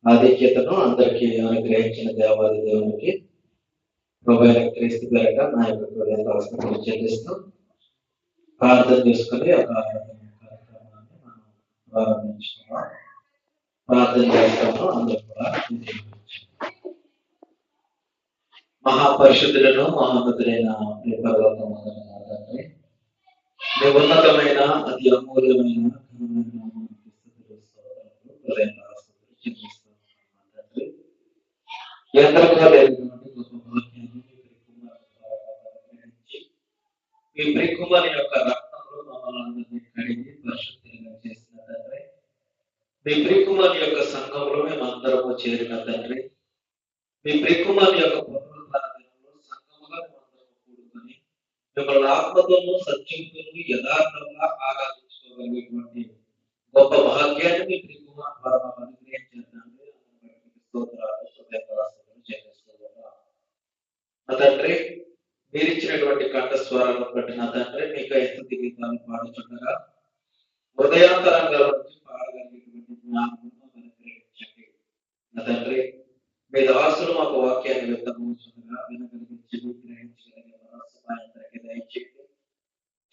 ఆధిక్యతను అందరికీ అనుగ్రహించిన దేవాది దేవునికి ప్రభువైన క్రీస్తు పేరట నా యొక్క హృదయపూర్వక చెల్లిస్తూ ప్రార్థన చేసుకుని ఒక కార్యక్రమాన్ని మనం ప్రారంభించుకున్నాం. ప్రార్థన చేస్తాము. అందరూ కూడా మహాపరిశుద్ధులను మహోన్నతులైన తండ్రి, ఉన్నతమైన అతి అమూల్యమైన మీ ప్రియకుమారి యొక్క రక్తంలో మమ్మల్ని అందరినీ కడిగి పరిశుద్ధంగా చేసిన తండ్రి, మీ ప్రియకుమారి యొక్క సంఘంలో మేము అందరము చేరిన తండ్రి, మీ ప్రియకుమారి యొక్క పునరుద్ధానంలో సంఘముగా మేమందరము కూడుకొని మిమ్మల్ని ఆత్మతోనూ సత్యంతోనూ యథార్థంగా ఆరాధించుకోగలిగేటువంటి గొప్ప భాగ్యాన్ని మీ ప్రియకుమార్ ద్వారా అనుగ్రహించండి. స్తోత్రాలు చెల్లిస్తున్నాం. తండ్రి, మీరిచ్చినటువంటి కంఠస్వరాలను బట్టి నా తండ్రి మీకు స్తుతి గీతాలు పాడుచుండగా హృదయాంతరంగాల నుంచి పాడగలిగేటువంటి జ్ఞానము అనుగ్రహించండి. నా తండ్రి, మీ దాసులు మాకు వాక్యాన్ని వ్యక్తమవుతుండగా వినగలిగించి గ్రహించగలిగే మనస్సు మా అందరికీ దయచేయండి.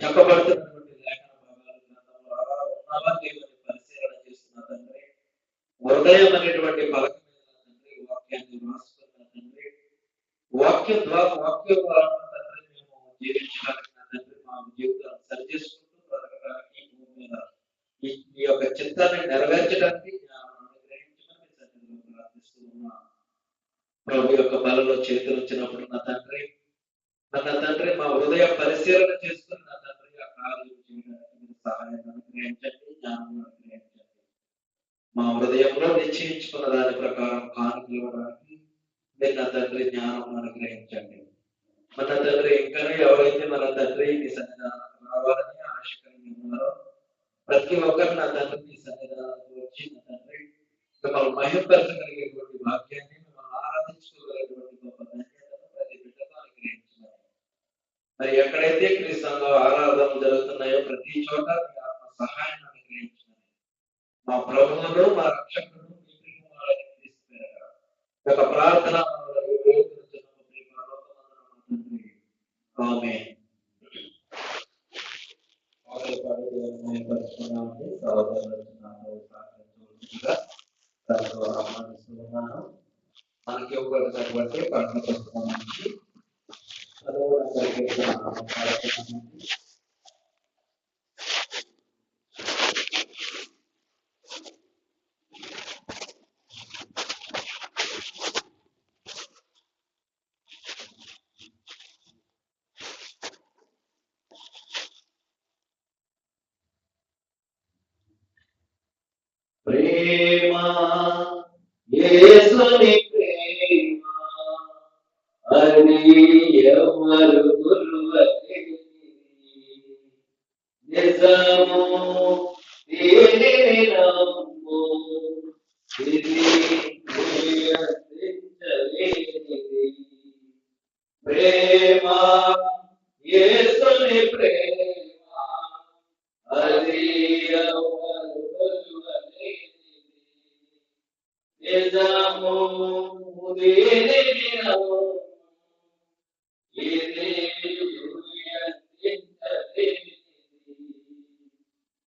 చెప్పబడుతున్నటువంటి లేఖన భాగాలు గ్రంథంలో ఉన్నవా దేవుని పరిశీలన చేస్తున్న తండ్రి, హృదయం అనేటువంటి పలక మీద తండ్రి వాక్యాన్ని రాసుకున్న తండ్రి, వాక్యం ద్వారా తండ్రి మేము జీవించడానికి తండ్రి మా జీవితాన్ని సరిచేసుకుంటూ బ్రతకడానికి భూమి మీద ఈ యొక్క చిత్తాన్ని నెరవేర్చడానికి అనుగ్రహించమని తండ్రి ప్రార్థిస్తూ ఉన్నా. ప్రభు యొక్క బలలో చేతులు వచ్చినప్పుడు నా తండ్రి మా హృదయ పరిశీలన చేసుకుని నా తండ్రి ఆ కార్యం చేయడానికి మీరు సహాయం అనుగ్రహించండి, జ్ఞానం అనుగ్రహించండి. మా హృదయంలో నిశ్చయించుకున్న దాని ప్రకారం కానుకలు ఇవ్వడానికి మీరు నా తండ్రి జ్ఞానం అనుగ్రహించండి. మన తండ్రి ఇంకా ఎవరైతే మన తండ్రి మీ సన్నిధానానికి రావాలని ఆశ కలిగి ఉన్నారో ప్రతి ఒక్కరు నా తండ్రి మీ సన్నిధానానికి వచ్చి నా తండ్రి మిమ్మల్ని మహిమపరచగలిగేటువంటి వాక్యాన్ని మిమ్మల్ని ఆరాధించుకోగలిగేటువంటి గొప్ప ధన్యతను ప్రతి బిడ్డతో అనుగ్రహించినారు. మరి ఎక్కడైతే క్రీస్తులో ఆరాధనలు జరుగుతున్నాయో ప్రతి చోట మీ ఆత్మ సహాయాన్ని అనుగ్రహించినారు. మా ప్రభువును మా రక్షకుడు మీ ప్రియకుమారుడైన క్రీస్తు పేరట ఒక ప్రార్థన మనకి ఇవ్వబడినటువంటి పండుగ పుస్తకానికి ప్రేమ యేసుని ప్రేమ అది ఎవరు గురువని నిజము దీనిని నమ్ము ఇది నియంత్రించలేనిది. ప్రేమ యేసుని ప్రేమ అది ఎవరు గురువని నిజము దీనిని నమ్ము ఇది నియంత్రించలేనిది.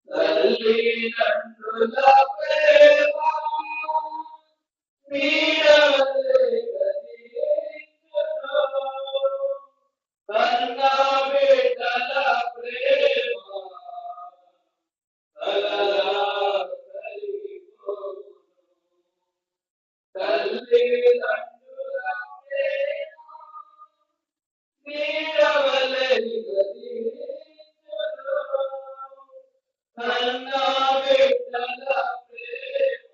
తల్లిదండ్రుల ప్రేమ కన్న బిడ్డల ప్రేమ తల్లిదండ్రుల కన్న బిడ్డల ప్రేమ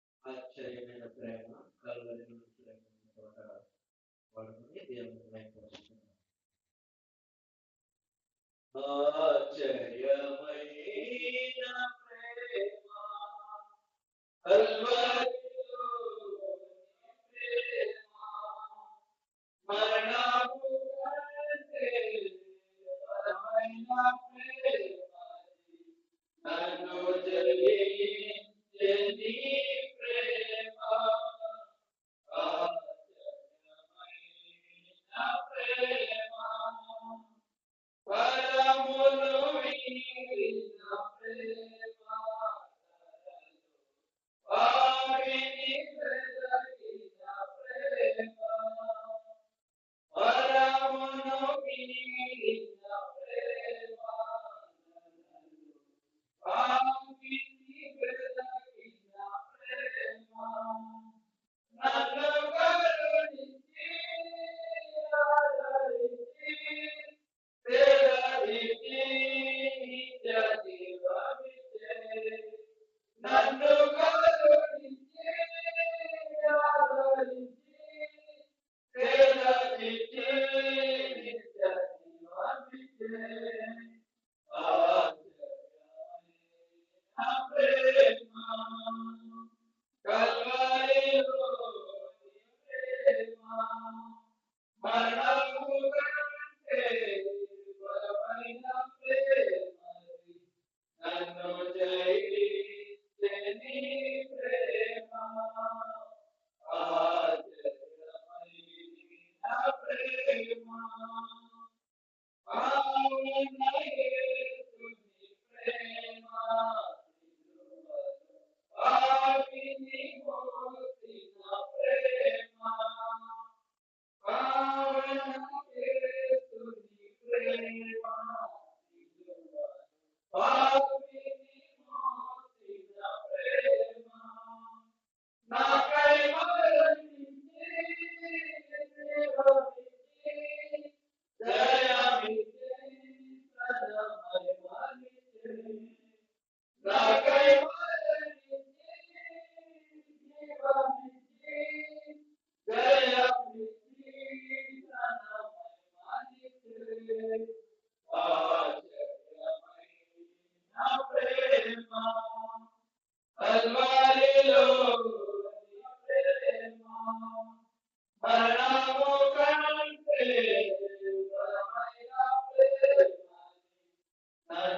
ఆశ్చర్యమైన ప్రేమ కల్వరి చోట వాడుకుని దేవుని మహిమపరుస్తున్నాం. ఆశ్చర్యమైన ప్రేమ కల్వరిలో ప్రేమ మరణము కంటే బలమైన ప్రేమ నన్ను జయించే నీ ప్రేమ ఆశ్చర్యమైన ప్రేమ పరమును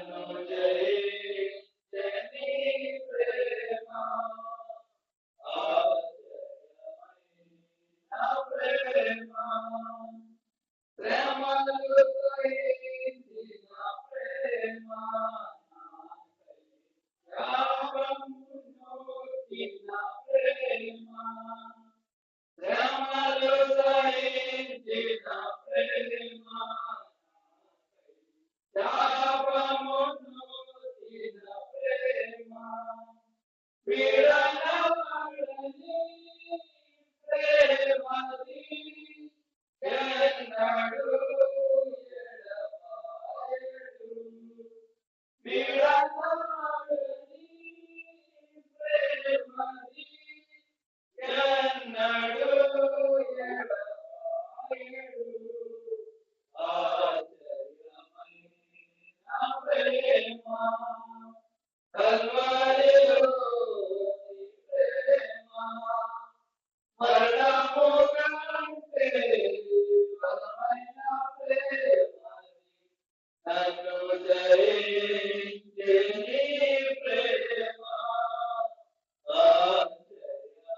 నన్ను జయించని ప్రేమ ఆశ్చర్యమైన ప్రేమ శ్రమలు సహించిన ప్రేమ శాపమునొచ్చిన ప్రేమ శ్రమలు సహించిన ప్రేమ శాపమునొచ్చిన ప్రేమ విడనాడని ప్రేమది ఎన్నడూ ఎడబాయడు విడనాడని ప్రేమది ఎన్నడూ ఎడబాయడు ఆశ్చర్యమైన ప్రేమ కల్వరిలో ప్రేమ మరణము కంటే బలమైన ప్రేమ నన్ను జయించని ప్రేమ ఆశ్చర్యమైన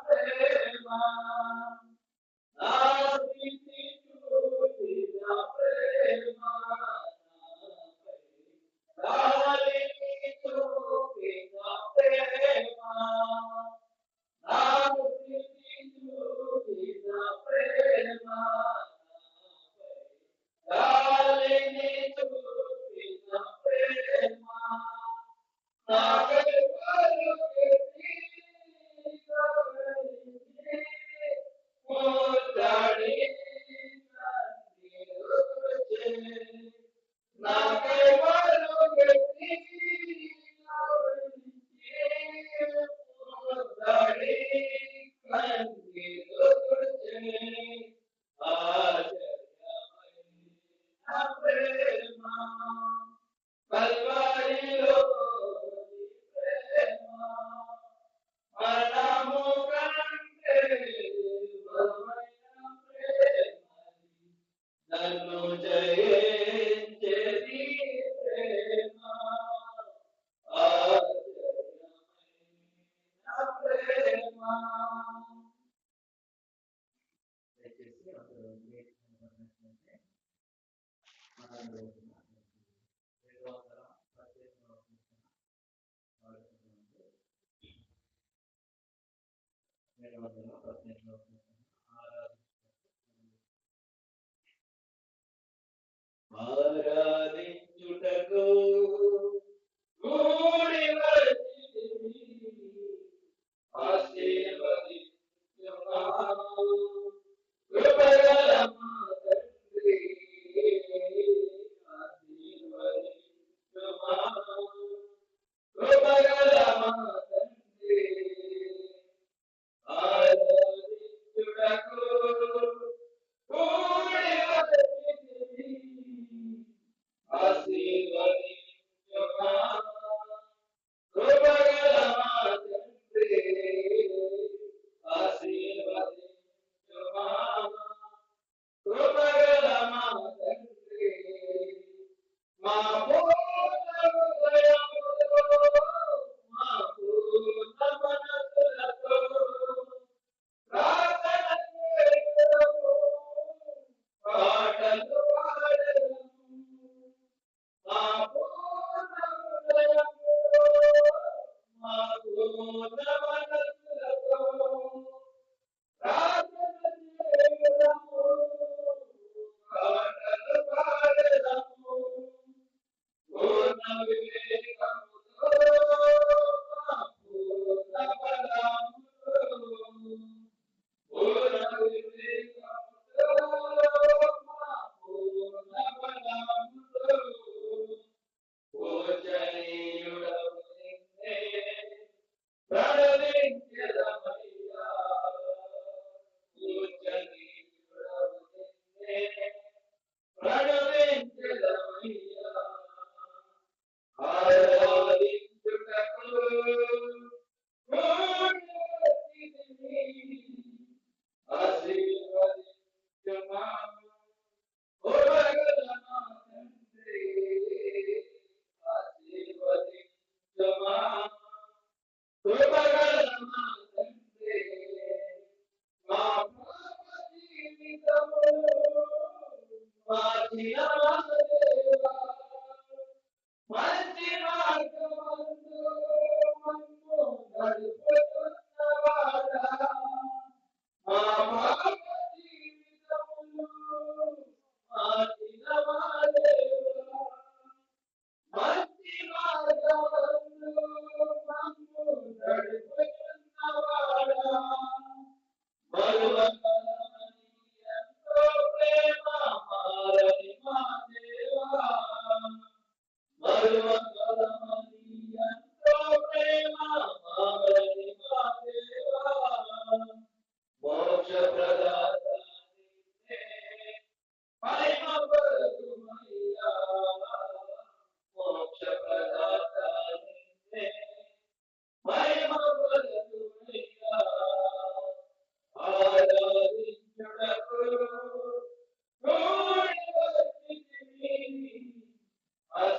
ప్రేమ నా స్థితి చూసిన ప్రేమ గాలిని చూపిన ప్రేమ నా స్థితి చూసిన ప్రేమ గాలిని చూపిన ప్రేమ నాకై పలుకెత్తి గౌరవించి ముద్దాడి కన్నీరుచే నాకై పలుకెత్తి గౌరవించి ముద్దాడి కన్నీరుచే ఆశ్చర్యమైన ప్రేమ కల్వరిలో ప్రేమ మరణము కంటే బలమైన ప్రేమ నన్ను జయించని ప్రేమ ఆశ్చర్యమైన ప్రేమ దయచేసి అందరూ నేర్చుకున్నట్లయితే మనం రోజున 718 ఆరాధించుటకు కూడి వచ్చితిమి ఆశీర్వదించుమా కృపగల మా తండ్రి ఆశీర్వదించుమా కృపగల మా తండ్రి ఆరాధించుటకు కూడి వచ్చితిమి ఆశీర్వదించుమా కృపగల మా తండ్రి ఆశీర్వదించుమా కృపగల మా తండ్రి మా పూర్ణ హృదయముతో మా పూర్ణ మనసులతో ప్రార్థన చేయుము పాటలు పాడెదము మా పూర్ణ హృదయముతో మా పూర్ణ మనసులతో ప్రార్థన చేయుము పాటలు పాడెదము పూర్ణ వివేకముతో మా పూర్ణ బలముతో పూర్ణ వివేకముతో మా పూర్ణ బలముతో పూజనీయుడవు నిన్నే ప్రణమించెదమయ్యా పూజనీయుడవు నిన్నే ప్రణమించెదమయ్యా ఆరాధించుటకు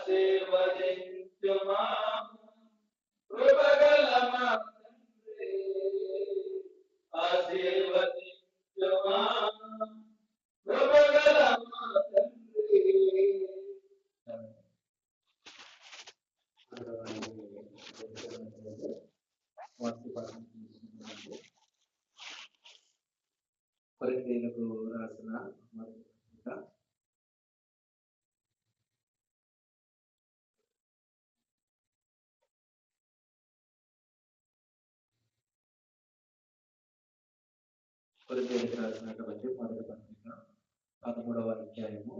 ఆశీర్వదించుమా కృపగల మా తండ్రి, ఆశీర్వదించుమా కృపగల మా తండ్రి. కొరింథీయులకు రాసిన మొదటి పత్రిక కొరింథీయులకు రాసినటువంటి మొదటి పత్రిక 13వ అధ్యాయము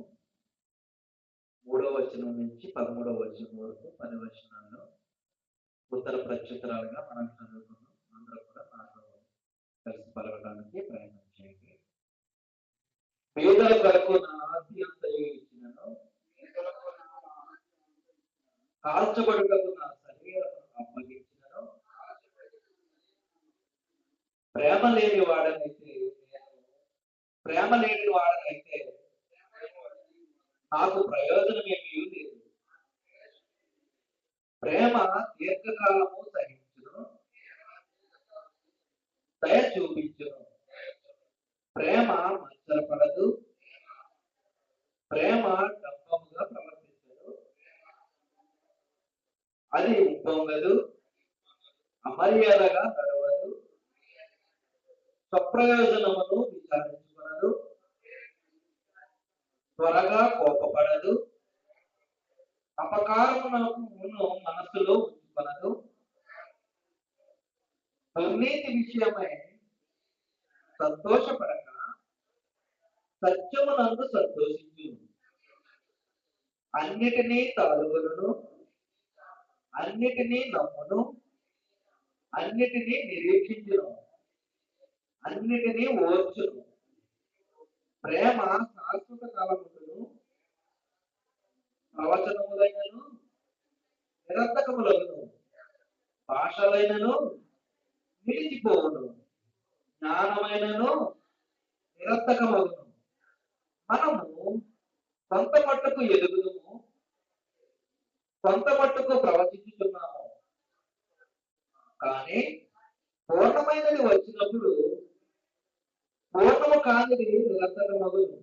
3వ వచనం నుంచి 13వ వచనం వరకు 10 వచనాల్లో ఉత్తర ప్రత్యుత్తరాలుగా మనం చదువుకున్నాం. అందరూ కూడా నాతో కలిసి పలకడానికి ప్రయత్నం చేయండి. యూదుల కొరకు నా ఆస్తి అంతయు ఇచ్చినను, కాల్చబడుటకు నా శరీరం అప్పగించినను, ప్రేమ లేని వాడనైతే నాకు ప్రయోజనం ఏమీ లేదు. ప్రేమ దీర్ఘకాలము సహించును, దయ చూపించును. ప్రేమ మత్సరపడదు, ప్రేమ డంబముగా ప్రవర్తించదు, అది ఉప్పొంగదు, అమర్యాదగా నడవదు, స్వప్రయోజనమును విచారించుకొనదు, త్వరగా కోపపడదు, అపకారమును మనస్సులో ఉంచుకొనదు, దుర్నీతి విషయమై సంతోషపడక సత్యమునందు సంతోషించు, అన్నిటినీ తాలుకొనును, అన్నిటినీ నమ్మును, అన్నిటినీ నిరీక్షించును, అన్నిటినీ ఓర్చును. ప్రేమ శాశ్వత కాలములను ప్రవచనములైనను నిరర్థకములను, భాషలైనను నిలిచిపోవును, జ్ఞానమైనను నిరర్థకమగును. మనము కొంత మట్టుకు ఎదుగుదుము, కొంత మట్టుకు ప్రవచించుతున్నాము, కానీ పూర్ణమైనది వచ్చినప్పుడు పూర్ణము కానిది నిరర్థకమగును.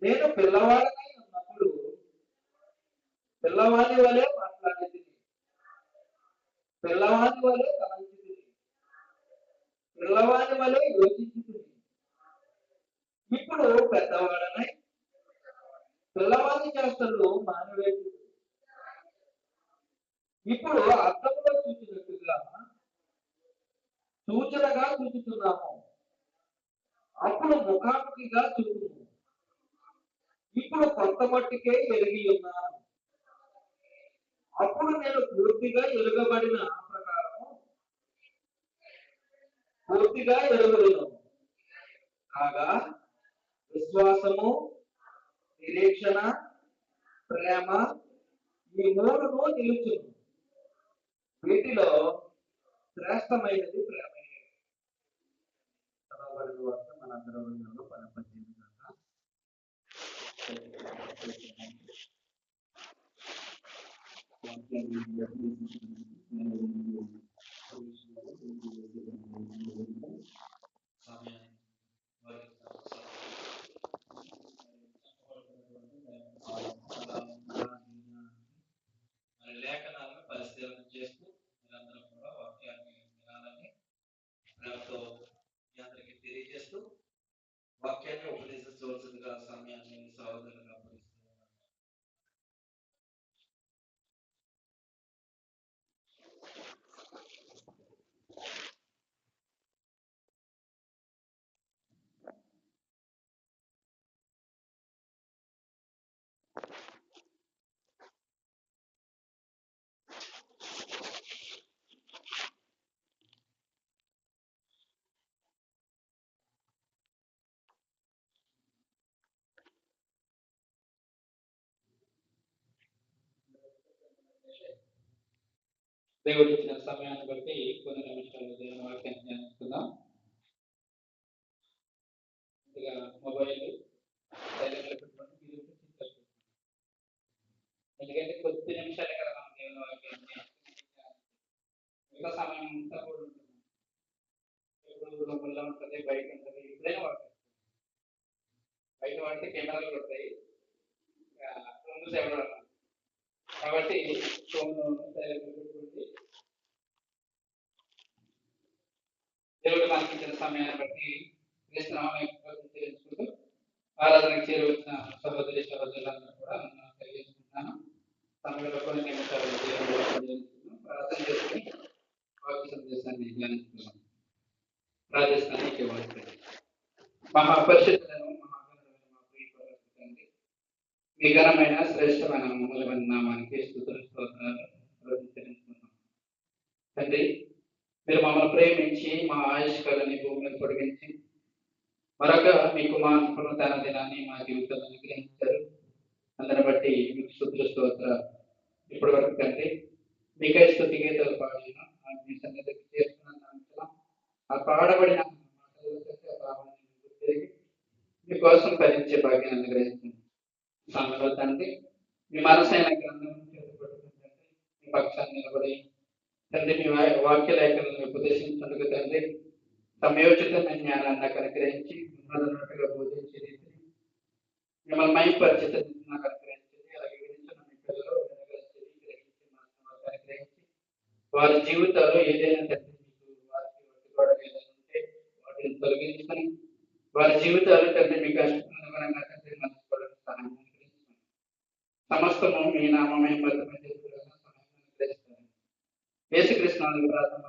నేను పిల్లవాడనై ఉన్నప్పుడు పిల్లవాడి వలె మాట్లాడేది, పిల్లవాడి వలె తలంచితిని, పిల్లవాడి వలె యోచించితిని. ఇప్పుడు పెద్దవాడనై పిల్లవాడి చేష్టలు మానివేసి, ఇప్పుడు అర్థంలో చూసినట్టుగా సూచనగా చూచుతున్నాము, అప్పుడు ముఖాముఖిగా చూడుము. ఇప్పుడు కొంత మట్టుకే ఎరిగి ఉన్నాను, అప్పుడు నేను పూర్తిగా ఎరుగబడిన ప్రకారము పూర్తిగా ఎరుగుదును. కాగా విశ్వాసము, నిరీక్షణ, ప్రేమ ఈ మూడును నిలుచును. వీటిలో శ్రేష్టమైనది ప్రేమే. చదవబడిన వద్ద మనందరం పరపంచింది కనుక లేఖనాలను పరిశీలన చేస్తూ మీరందరూ కూడా వాక్యాన్ని వినాలని ప్రేమతో మీ అందరికీ తెలియజేస్తూ వాక్యాన్ని ఉపదేశించవలసిందిగా సమయాన్ని సహోదరులుగా పరిస్తున్నాను. దేవుడు ఇచ్చిన సమయాన్ని బట్టి కొన్ని నిమిషాలు దేవుని వాక్యాన్ని ధ్యానిస్తున్నాం. మొబైల్ సైలెంట్ పెట్టుకొని ఎందుకంటే కొద్ది నిమిషాలే కదా మనం దేవుని వాక్యం మిగతా సమయం అంతా కూడా ఉంటుంది. ఎప్పుడు లోపల ఉంటుంది, బయట ఉంటుంది, ఎప్పుడైనా వాడతాయి. బయట వాడితే కెమెరాలు కొడతాయి, ముందు సేవ కాబట్టి దేవుడు మనకి ఇచ్చిన సమయాన్ని బట్టి తెలుసుకుంటూ ఆరాధనకు చేరి వచ్చిన సహోదరి సహోదరులందరూ కూడా తెలియజేసుకుంటున్నాను. సమయంలో కొన్ని నిమిషాలు ప్రార్థన చేసుకుని వాక్య సందేశాన్ని ధ్యానిస్తున్నాను. ప్రార్థిస్తానికి మహాపరిషత్తులను మహాగణమైన మా ప్రియపరండి మీ ఘనమైన శ్రేష్టమైన మూలమైన నామానికి స్తుతులు స్తోత్రాలు ప్రతిష్ఠించుకుంటున్నాం. తండ్రి, మీరు మమ్మల్ని ప్రేమించి మా ఆయుష్కాలని భూమి మీద పొడిగించి మరొక మీ కుమారుడు తన దినాన్ని మా జీవితంలో అనుగ్రహించారు. అందరిని బట్టి మీకు స్తుతులు స్తోత్రాలు. ఇప్పటి వరకు తండ్రి మీకై స్తుతి గీతాలు పాడిన మీ సన్నిధికి చేరుకున్న ఆ పాడబడిన మీకోసం భరించే భాగ్యాన్ని అనుగ్రహించండి. సమయంలో తండ్రి మీ మనసైన గ్రంథం చేపట్టుకుంటే మీ పక్షాన్ని నిలబడి తండ్రి మీ వాక్య లేఖలను ఉపదేశించుకుంటూ తండ్రి సమయోచితమైన జ్ఞానాన్ని అనుగ్రహించి ఉన్నదన్నట్టుగా బోధించే రీతిని మిమ్మల్ని మైపరిచిత నాకు అనుగ్రహించింది. అలాగే విధించిన మీ పిల్లలు అనుగ్రహించి వారి జీవితాల్లో ఏదైనా తండ్రి మీకు వారికి ఒట్టుకోవడం ఏదైనా ఉంటే వాటిని తొలగించుకొని వారి జీవితాలు తండ్రి మీకు అనుగుణంగా తండ్రి మర్చిపోవడానికి సహాయం అనుగ్రహించండి. సమస్తము మీ నామమే అనుగ్రహిస్తాను. యేసుక్రీస్తు ప్రార్థన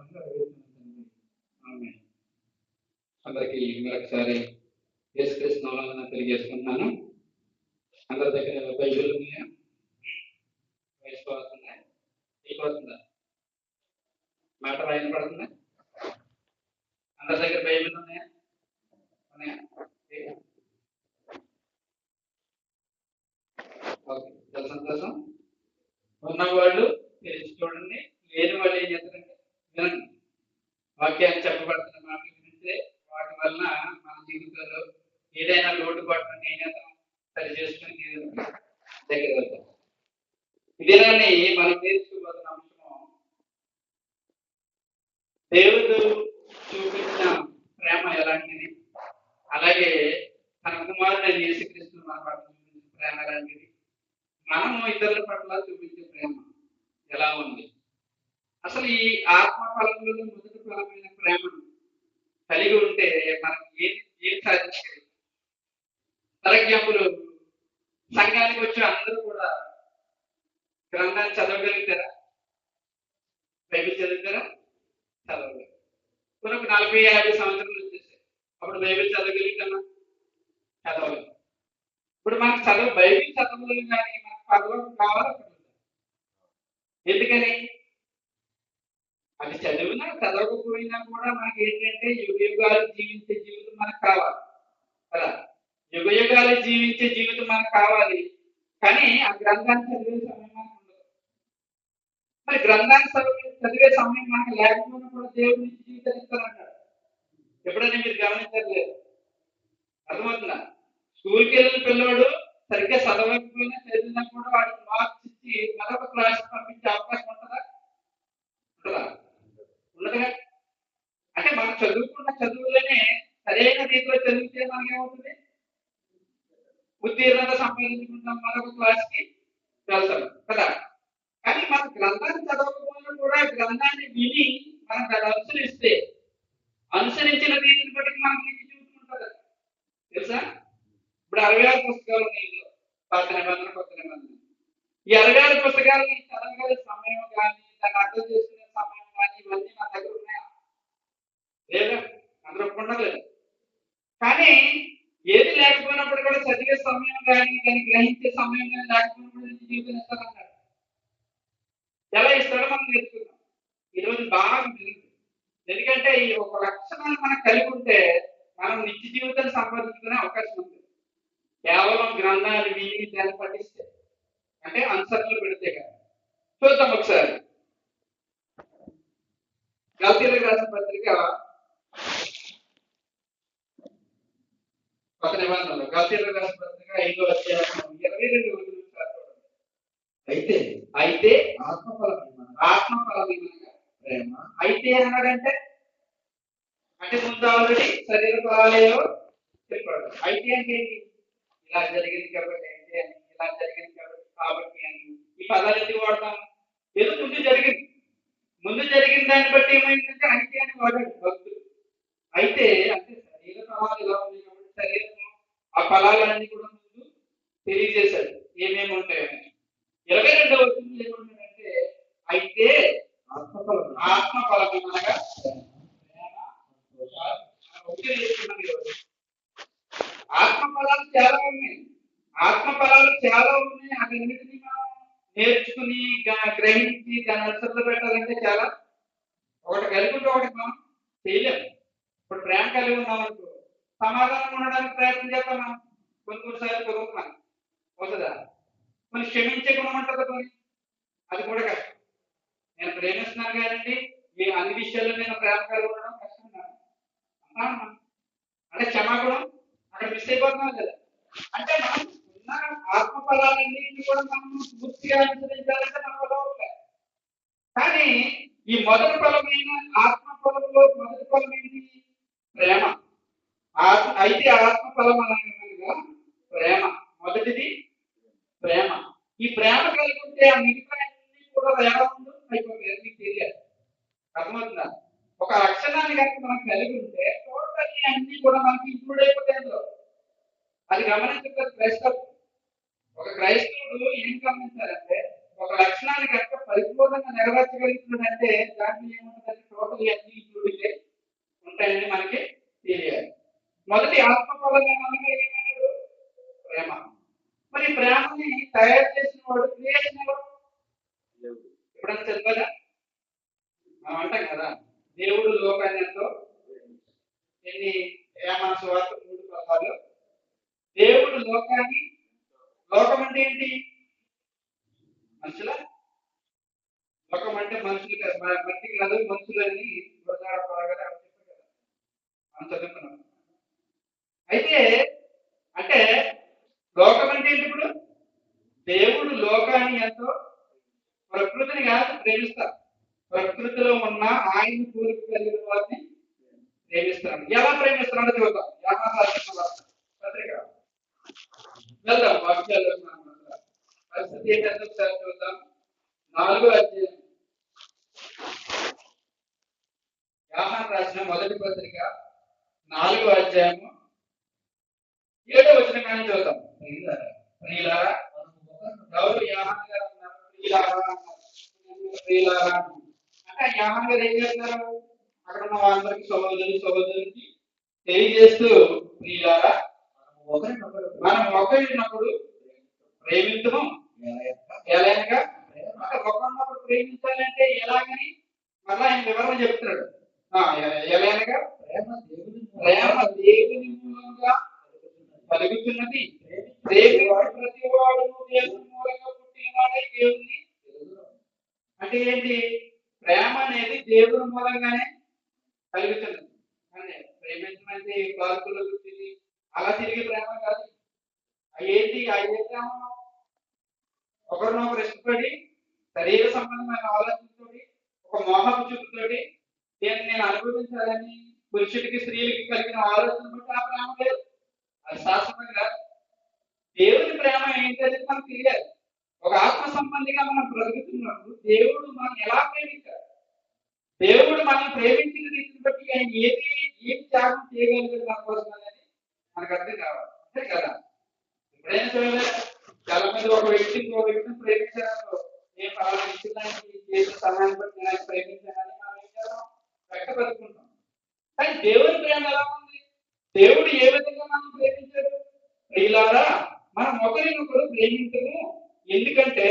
అందరికీ మరొకసారి యేసుక్రీస్తు నామమున తెలియజేస్తున్నాను. అందరి దగ్గర బైబిల్ ఉన్నాయా? వేసుకోవాల్సిందా? అయిపోతుందా? మాట రాయబడుతుందా? అందరి దగ్గర బైబిల్ ఉన్నాయా? ఉన్నాయా? ఓకే, చాలా సంతోషం. ఉన్నవాళ్ళు తెలిసి చూడండి, లేని వాళ్ళు ఏం చేస్తారంటే వినండి. వాక్యాన్ని చెప్పబడుతున్న మాటలు వింటే వాటి వలన మన జీవితంలో ఏదైనా లోటుపాటు ఏదైనా సరి చేసుకుని దగ్గర వెళ్తాం. ఇదేనాన్ని మనం నేర్చుకోవాల్సిన అంశం దేవుడు చూపించిన ప్రేమ ఎలాంటిది, అలాగే తన కుమారుడు యేసుక్రీస్తు మన పట్ల చూపించిన ప్రేమ ఎలాంటిది, మనము ఇతరుల పట్ల చూపించే ప్రేమ ఎలా ఉంది. అసలు ఈ ఆత్మ ఫలంలో మొదటి ఫలమైన ప్రేమను కలిగి ఉంటే మనం ఏం సాధించగలం? ఫర్ ఎగ్జాంపుల్, సంఘానికి వచ్చి అందరూ కూడా గ్రంథాన్ని చదవగలుగుతారా? బైబిల్ చదువుతారా? చదవగలరు. కొన్ని 40-50 సంవత్సరాలు వచ్చేసాయి, అప్పుడు బైబిల్ చదవగలుగుతామా? చదవగలం. ఇప్పుడు మనకు బైబిల్ చదవలేదు కానీ మనకు పరలోకం కావాలి. ఎందుకని? అది చదివినా చదవకపోయినా కూడా మనకి ఏంటంటే యుగ యుగాలు జీవించే జీవితం మనకు కావాలి కదా. యుగ యుగాలు జీవించే జీవితం మనకు కావాలి, కానీ ఆ గ్రంథాన్ని చదివే సమయం మనకు ఉండదు. మరి గ్రంథాన్ని చదివే సమయం మనకు లేకపోయినా కూడా దేవుడి నుంచి జీవితం ఇస్తారంటాడు. ఎప్పుడైనా మీరు గమనించలేదు? అర్థమవుతుందా? స్కూల్కి వెళ్ళిన పిల్లవాడు సరిగ్గా చదవకపోయినా చదివినా కూడా వాడికి మార్క్స్ ఇచ్చి మరొక క్లాస్ పంపించే అవకాశం ఉంటుందా? ఉంటుందా? ఉండదుగా. అంటే మనం చదువుకున్న చదువులోనే సరైన రీతిలో చదివితే మనకి ఏమవుతుంది? ఉత్తీర్ణత సంపాదించుకుంటాం, మరొక క్లాస్కి వెళ్తాం కదా. కానీ మన గ్రంథాన్ని చదవకపోయినా కూడా గ్రంథాన్ని విని మనకు అది అనుసరిస్తే అనుసరించిన రీతిని బట్టి మనకి చూసుకుంటారు తెలుసా. ఇప్పుడు 66 పుస్తకాలు ఉన్నాయి, పాత నిబంధన కొత్త నిబంధన. ఈ 66 పుస్తకాలని చదవగల సమయం కానీ దాన్ని అర్థం చేసుకునే సమయం కానీ ఇవన్నీ మన దగ్గర ఉన్నాయా? లేదా? అందరూ ఉండలేదు. కానీ ఏది లేకపోయినప్పుడు కూడా చదివే సమయం కానీ దాన్ని గ్రహించే సమయం కానీ లేకపోయినప్పుడు జీవితం ఇస్తారన్నాడు. ఎలా ఇస్తాడో మనం నేర్చుకున్నాం. ఈరోజు బాగా ఎందుకంటే ఈ ఒక లక్షణాన్ని మనం కలిగి ఉంటే మనం నిత్య జీవితాన్ని సంపాదించుకునే అవకాశం ఉంది. కేవలం గ్రంథాలు విని దాన్ని పఠిస్తే, అంటే ఆన్సర్లు పెడితే కదా. చూద్దాం ఒకసారి. గలతీయులకు రాసిన పత్రిక కొత్త నిబంధనలు, గలతీయులకు రాసిన పత్రిక 5వ అధ్యాయం 22 వచనం. అయితే అయితే ఆత్మఫలమేమనగా ఆత్మఫలమేమనగా ప్రేమ, అయితే అన్నాడంటే అంటే ముందు ఆల్రెడీ శరీర ఫలాలేవో చెప్పాడు. అయితే అంటే ఏంటి? ఇలా జరిగింది కాబట్టి అయితే అని, ఇలా జరిగింది కాబట్టి అని ఈ పదాలు ఎందుకు వాడతాం? ఏదో ముందు జరిగింది. ముందు జరిగిన దాన్ని బట్టి ఏమైందంటే అయితే అని వాడాడు భక్తుడు. అయితే అంటే శరీర ఫలాలు ఇలా ఉంది కాబట్టి శరీరం ఆ ఫలాలన్నీ కూడా ముందు తెలియజేశాడు ఏమేమి ఉంటాయని. 22వ వచనంలో ఏమంటాడంటే అయితే ఆత్మఫలం ఆత్మ ఫలమేమనగా ప్రేమ, ప్రేమ, సంతోషం, ఒకే నేర్చుకున్నాం ఈరోజు. ఆత్మ ఫలాలు చాలా ఉన్నాయి. ఆత్మ ఫలాలు చాలా ఉన్నాయి. అన్నిటిని మనం నేర్చుకుని గ్రహించి దాని అనుసరణ పెట్టాలంటే చాలా ఒకటి కలిగి ఉంటే ఒకటి మనం చేయలేము. ఇప్పుడు ప్రేమ కలిగి ఉన్నాం అనుకో సమాధానం ఉండడానికి ప్రయత్నం చేస్తాం మనం. కొన్నిసార్లు కుదురుతున్నాం అవుతుందా? కొన్ని క్షమించే గుణం ఉంటుంది కొన్ని, అది కూడా కష్టం. నేను ప్రేమిస్తున్నాను కానండి ఈ అన్ని విషయాల్లో నేను ప్రేమ కలిగి ఉండడం కష్టం కాదు. అంటాను. అంటే క్షమాగుణం అక్కడ మిస్ అయిపోతున్నాం కదా. అంటే మనం ఉన్న ఆత్మ ఫలాలన్నింటినీ కూడా మనం పూర్తిగా అనుసరించాలంటే మన వల్ల అవుతుంది. కానీ ఈ మొదటి ఫలమైన ఆత్మ ఫలంలో మొదటి ఫలం ఏంటి? ప్రేమ. అయితే ఆత్మ ఫలం అనగా ప్రేమ. మొదటిది ప్రేమ. ఈ ప్రేమ కలిగి ఉంటే ఆ మిగతా అన్ని కూడా వేగంగా అయిపోతాయి. మీకు తెలియాలి. అర్థమవుతుందా? ఒక లక్షణాన్ని కనుక మనం కలిగి ఉంటే టోటల్లీ అన్ని కూడా మనకి ఇంక్లూడ్ అయిపోతాయి అందులో. అది గమనించలేదు క్రైస్తవుడు. ఒక క్రైస్తవుడు ఏం గమనించాలంటే ఒక లక్షణాన్ని కనుక పరిపూర్ణంగా నెరవేర్చగలుగుతున్నాడంటే దాంట్లో ఏముంటుందంటే టోటల్లీ అన్ని ఇంక్లూడ్ ఉంటాయని మనకి తెలియాలి. మొదటి ఆత్మఫలం ఏమన్నాడు? ప్రేమ. మరి ప్రేమని తయారు చేసిన వాడు క్రియేషన్ ఎవరు? ఎప్పుడన్నా చదివారా? మనం అంటాం కదా దేవుడు లోకాన్ని ఎంతో ఎన్ని మన సువార్త 3 పదాలు. దేవుడు లోకాన్ని, లోకం అంటే ఏంటి? మనుషుల లోకం అంటే మనుషులు కాదు, మట్టి కాదు, మనుషులని మనం చదువుకున్నాం. అయితే అంటే లోకం అంటే ఏంటి? ఇప్పుడు దేవుడు లోకాన్ని ఎంతో ప్రకృతిని కాదు ప్రేమిస్తారు. ప్రకృతిలో ఉన్న ఆయన కోరిక కలిగిన వారిని ప్రేమిస్తున్నాడు. ఎలా ప్రేమిస్తున్నాడో చూద్దాం. పత్రిక వెళ్దాం వాక్యాలు పరిస్థితి ఏంటంటే ఒకసారి చూద్దాం. 4వ అధ్యాయం యోహాను రాసిన మొదటి పత్రిక 4వ అధ్యాయము 7వ వచనం కానీ చూద్దాం. ప్రియులారా ఎవరు యోహాను గారు ఉన్నారు? ప్రియులారా అంటే యోహాను గారు ఏం చేస్తున్నారు? అక్కడ ఉన్న వాళ్ళందరికీ సహోదరులకి తెలియజేస్తూ ప్రియులారా మనం ఒకరినొకడు ప్రేమించము ఎలాగగా ఒకరినొకడు ప్రేమించాలంటే ఎలాగని మళ్ళా ఆయన వివరణ చెప్తున్నాడు. ఎలాగగా ప్రేమ దేవుని మూలంగా కలుగుతున్నది. ప్రేమించు ప్రతి వాడు దేవుని మూలంగా పుట్టినవాడే దేవుని. అంటే ఏంటి? ప్రేమ అనేది దేవుని మూలంగానే కలుగుతున్నది. ప్రేమించమంటే పార్కులో కూర్చుని అలా తిరిగి ప్రేమ కాదు. అయ్యేంటి అయ్యే ప్రేమ ఒకరినొకరు ఇష్టపడి శరీర సంబంధమైన ఆలోచనతోటి ఒక మోహపు చూపుతోటి నేను అనుభవించాలని పురుషుడికి స్త్రీలకి కలిగిన ఆలోచన బట్టి ఆ ప్రేమ లేదు. అది శాశ్వతంగా దేవుని ప్రేమ ఏంటనేది మనకు తెలియాలి. ఒక ఆత్మ సంబంధిగా మనం బ్రతుకుతున్నప్పుడు దేవుడు మనం ఎలా ప్రేమించాలి? దేవుడు మనం ప్రేమించిన రీతిని బట్టి ఆయన ఏం త్యాగం చేయగలిగారు మన కోసం అనేది మనకు అర్థం కావాలి. అంతే కదా? ఎప్పుడైనా సరే చాలా మంది ఒక వ్యక్తిని ప్రేమించారు. నేను పలానా వ్యక్తి చేసిన సమయాన్ని బట్టి నేను ప్రేమించానని మనం ఏం చేస్తాం? వ్యక్తపరుచుకుంటాం. కానీ దేవుని ప్రేమ ఎలా ఉంది? దేవుడు ఏ విధంగా మనం ప్రేమించారు? ప్రియులారా మనం ఒకరినొకరు ప్రేమించము. ఎందుకంటే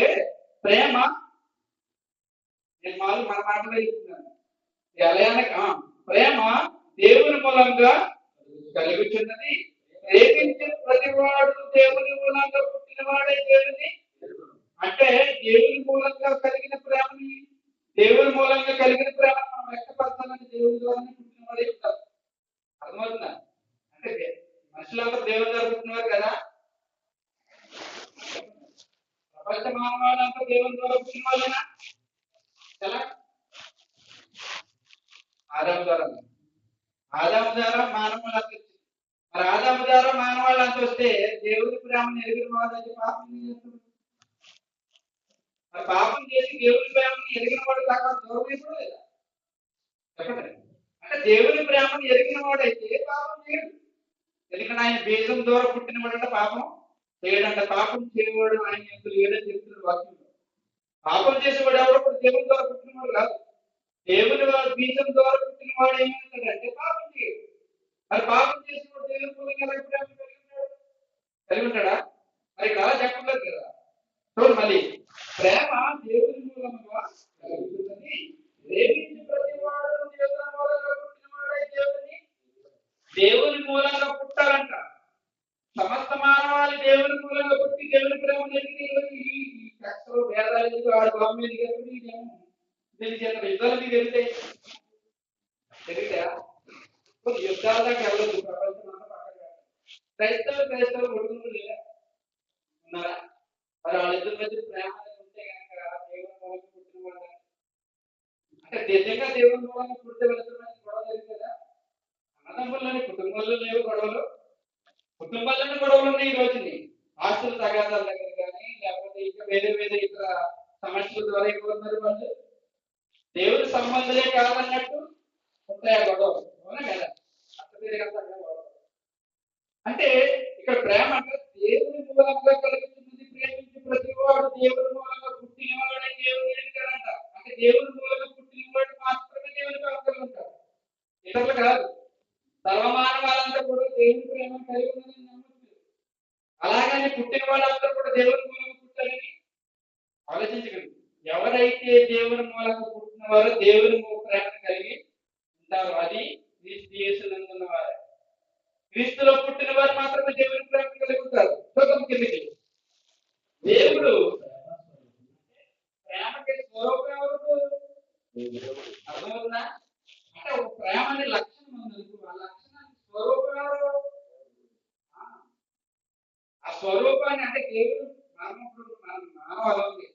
ప్రేమ నేను మన మాటలో చెప్తున్నాను. ప్రేమ దేవుని మూలంగా కలుగుతున్నది. ప్రేమించిన ప్రతివాడు దేవుని మూలంగా పుట్టినవాడే దేవుని. అంటే దేవుని మూలంగా కలిగిన ప్రేమని, దేవుని మూలంగా కలిగిన ప్రేమ మనం వ్యక్తపరచాలని దేవుని ద్వారానే పుట్టినవాడే చెప్తారు. అర్థమవుతుందా? అంటే మనుషులందరూ దేవుని ద్వారా పుట్టినవారు కదా. ప్రపంచ మానవాళ్ళంతా దేవుని ద్వారా పుట్టిన వాళ్ళేనా? ఎలా? ఆదాము ద్వారా. ఆదాము ద్వారా మానవాళ్ళు అంత వచ్చింది. మరి ఆదాము ద్వారా మానవాళ్ళు అంత వస్తే దేవుడి ప్రేమను ఎరిగిన వాళ్ళైతే పాపం ఏం చేస్తారు? మరి పాపం చేసి దేవుడి ప్రేమను ఎరిగిన వాడు కాక దూరం అయిపోడు లేదా? చెప్పండి. అంటే దేవుని ప్రేమను ఎరిగిన వాడైతే పాపం చేయడు. ఎందుకంటే ఆయన బీజం ద్వారా పుట్టిన వాడంటే పాపం చేయడంట. పాపం చేయవాడు ఆయన ఎందుకు లేడని చెప్తున్న వాక్యం. పాపం చేసేవాడు ఎవరు కూడా దేవుని ద్వారా పుట్టినవాడు కాదు. దేవుని బీజం ద్వారా పుట్టిన వాడు ఏమవుతాడంటే పాపం చేయడు. మరి పాపం చేసినవాడు దేవుని మూలంగా ఎలా ప్రేమ కలిగి ఉంటాడా? మరి ఇక్కడ అలా చెప్పలేదు కదా. చూడు మళ్ళీ ప్రేమ దేవుని మూలంగా కలుగుతున్నది. ప్రేమించి ప్రతి వాడు దేవుని మూలంగా పుట్టినవాడే దేవుని మూలంగా పుట్టాలంట. సమస్త మానవాళి దేవుని మూలంగా పుట్టి దేవుని ప్రేమ ఈ కష్టలు భేదాలు ఆడు బాబు మీద దీని చేత యుద్ధాలు మీకు వెళ్తాయి తెలియదా? యుద్ధాల దాకా వెళ్ళదు ప్రపంచం అంతా పక్కన. క్రైస్తవులు కొడుకులు లేదా ఉన్నారా? మరి వాళ్ళిద్దరి మధ్య ప్రేమ ఉంటే కనుక దేవుని మూలంగా పుట్టిన వాళ్ళ అంటే నిజంగా దేవుని మూలంగా పుట్టే వాళ్ళిద్దరి మధ్య గొడవ జరుగుతుందా? అన్నదమ్ముల్లోని కుటుంబాల్లో లేవు గొడవలు. కుటుంబాల్లోనే గొడవలు ఉన్నాయి ఈ రోజుని. ఆస్తుల తగాదాల దగ్గర కానీ లేకపోతే ఇంకా వేరే వేరే ఇతర సమస్యల ద్వారా అయిపోతున్నారు వాళ్ళు. దేవుడి సంబంధులే కాదన్నట్టు ఉంటాయి ఆ గొడవలు. అవునా కదా? అంటే ఇక్కడ ప్రేమ అంటే దేవుని మూలంగా కలుగుతున్నది. ప్రేమించి ప్రతి వాడు దేవుని మూలంగా పుట్టినవాడే దేవుని ఎదుగుతాడంట. అంటే దేవుని మూలంగా పుట్టినవాడు మాత్రమే దేవునికి అవసరం. ఇతరులు కాదు. సర్వమానవాళ్ళంతా కూడా దేవుని ప్రేమను కలిగి ఉందని నమ్ముతుంది. అలాగని పుట్టిన వాళ్ళందరూ కూడా దేవుని మూలంగా పుట్టాలని ఆలోచించగలరు. ఎవరైతే దేవుని మూలంగా పుట్టిన వారు దేవుని ప్రేమను కలిగి ఉంటారు. అది క్రీస్తు యేసునందున్న వారు. క్రీస్తులో పుట్టిన వారు మాత్రమే దేవుని ప్రేమను కలిగి ఉంటారు. చూద్దాం కిందకి. దేవుడు ప్రేమకి స్వరూపం ఎవరు? అర్థమవుతుందా? అంటే ఒక ప్రేమ అనే లక్షణం ఉంది. ఆ లక్షణానికి స్వరూపం ఎవరు? ఆ స్వరూపాన్ని అంటే దేవుడు మానవాళి.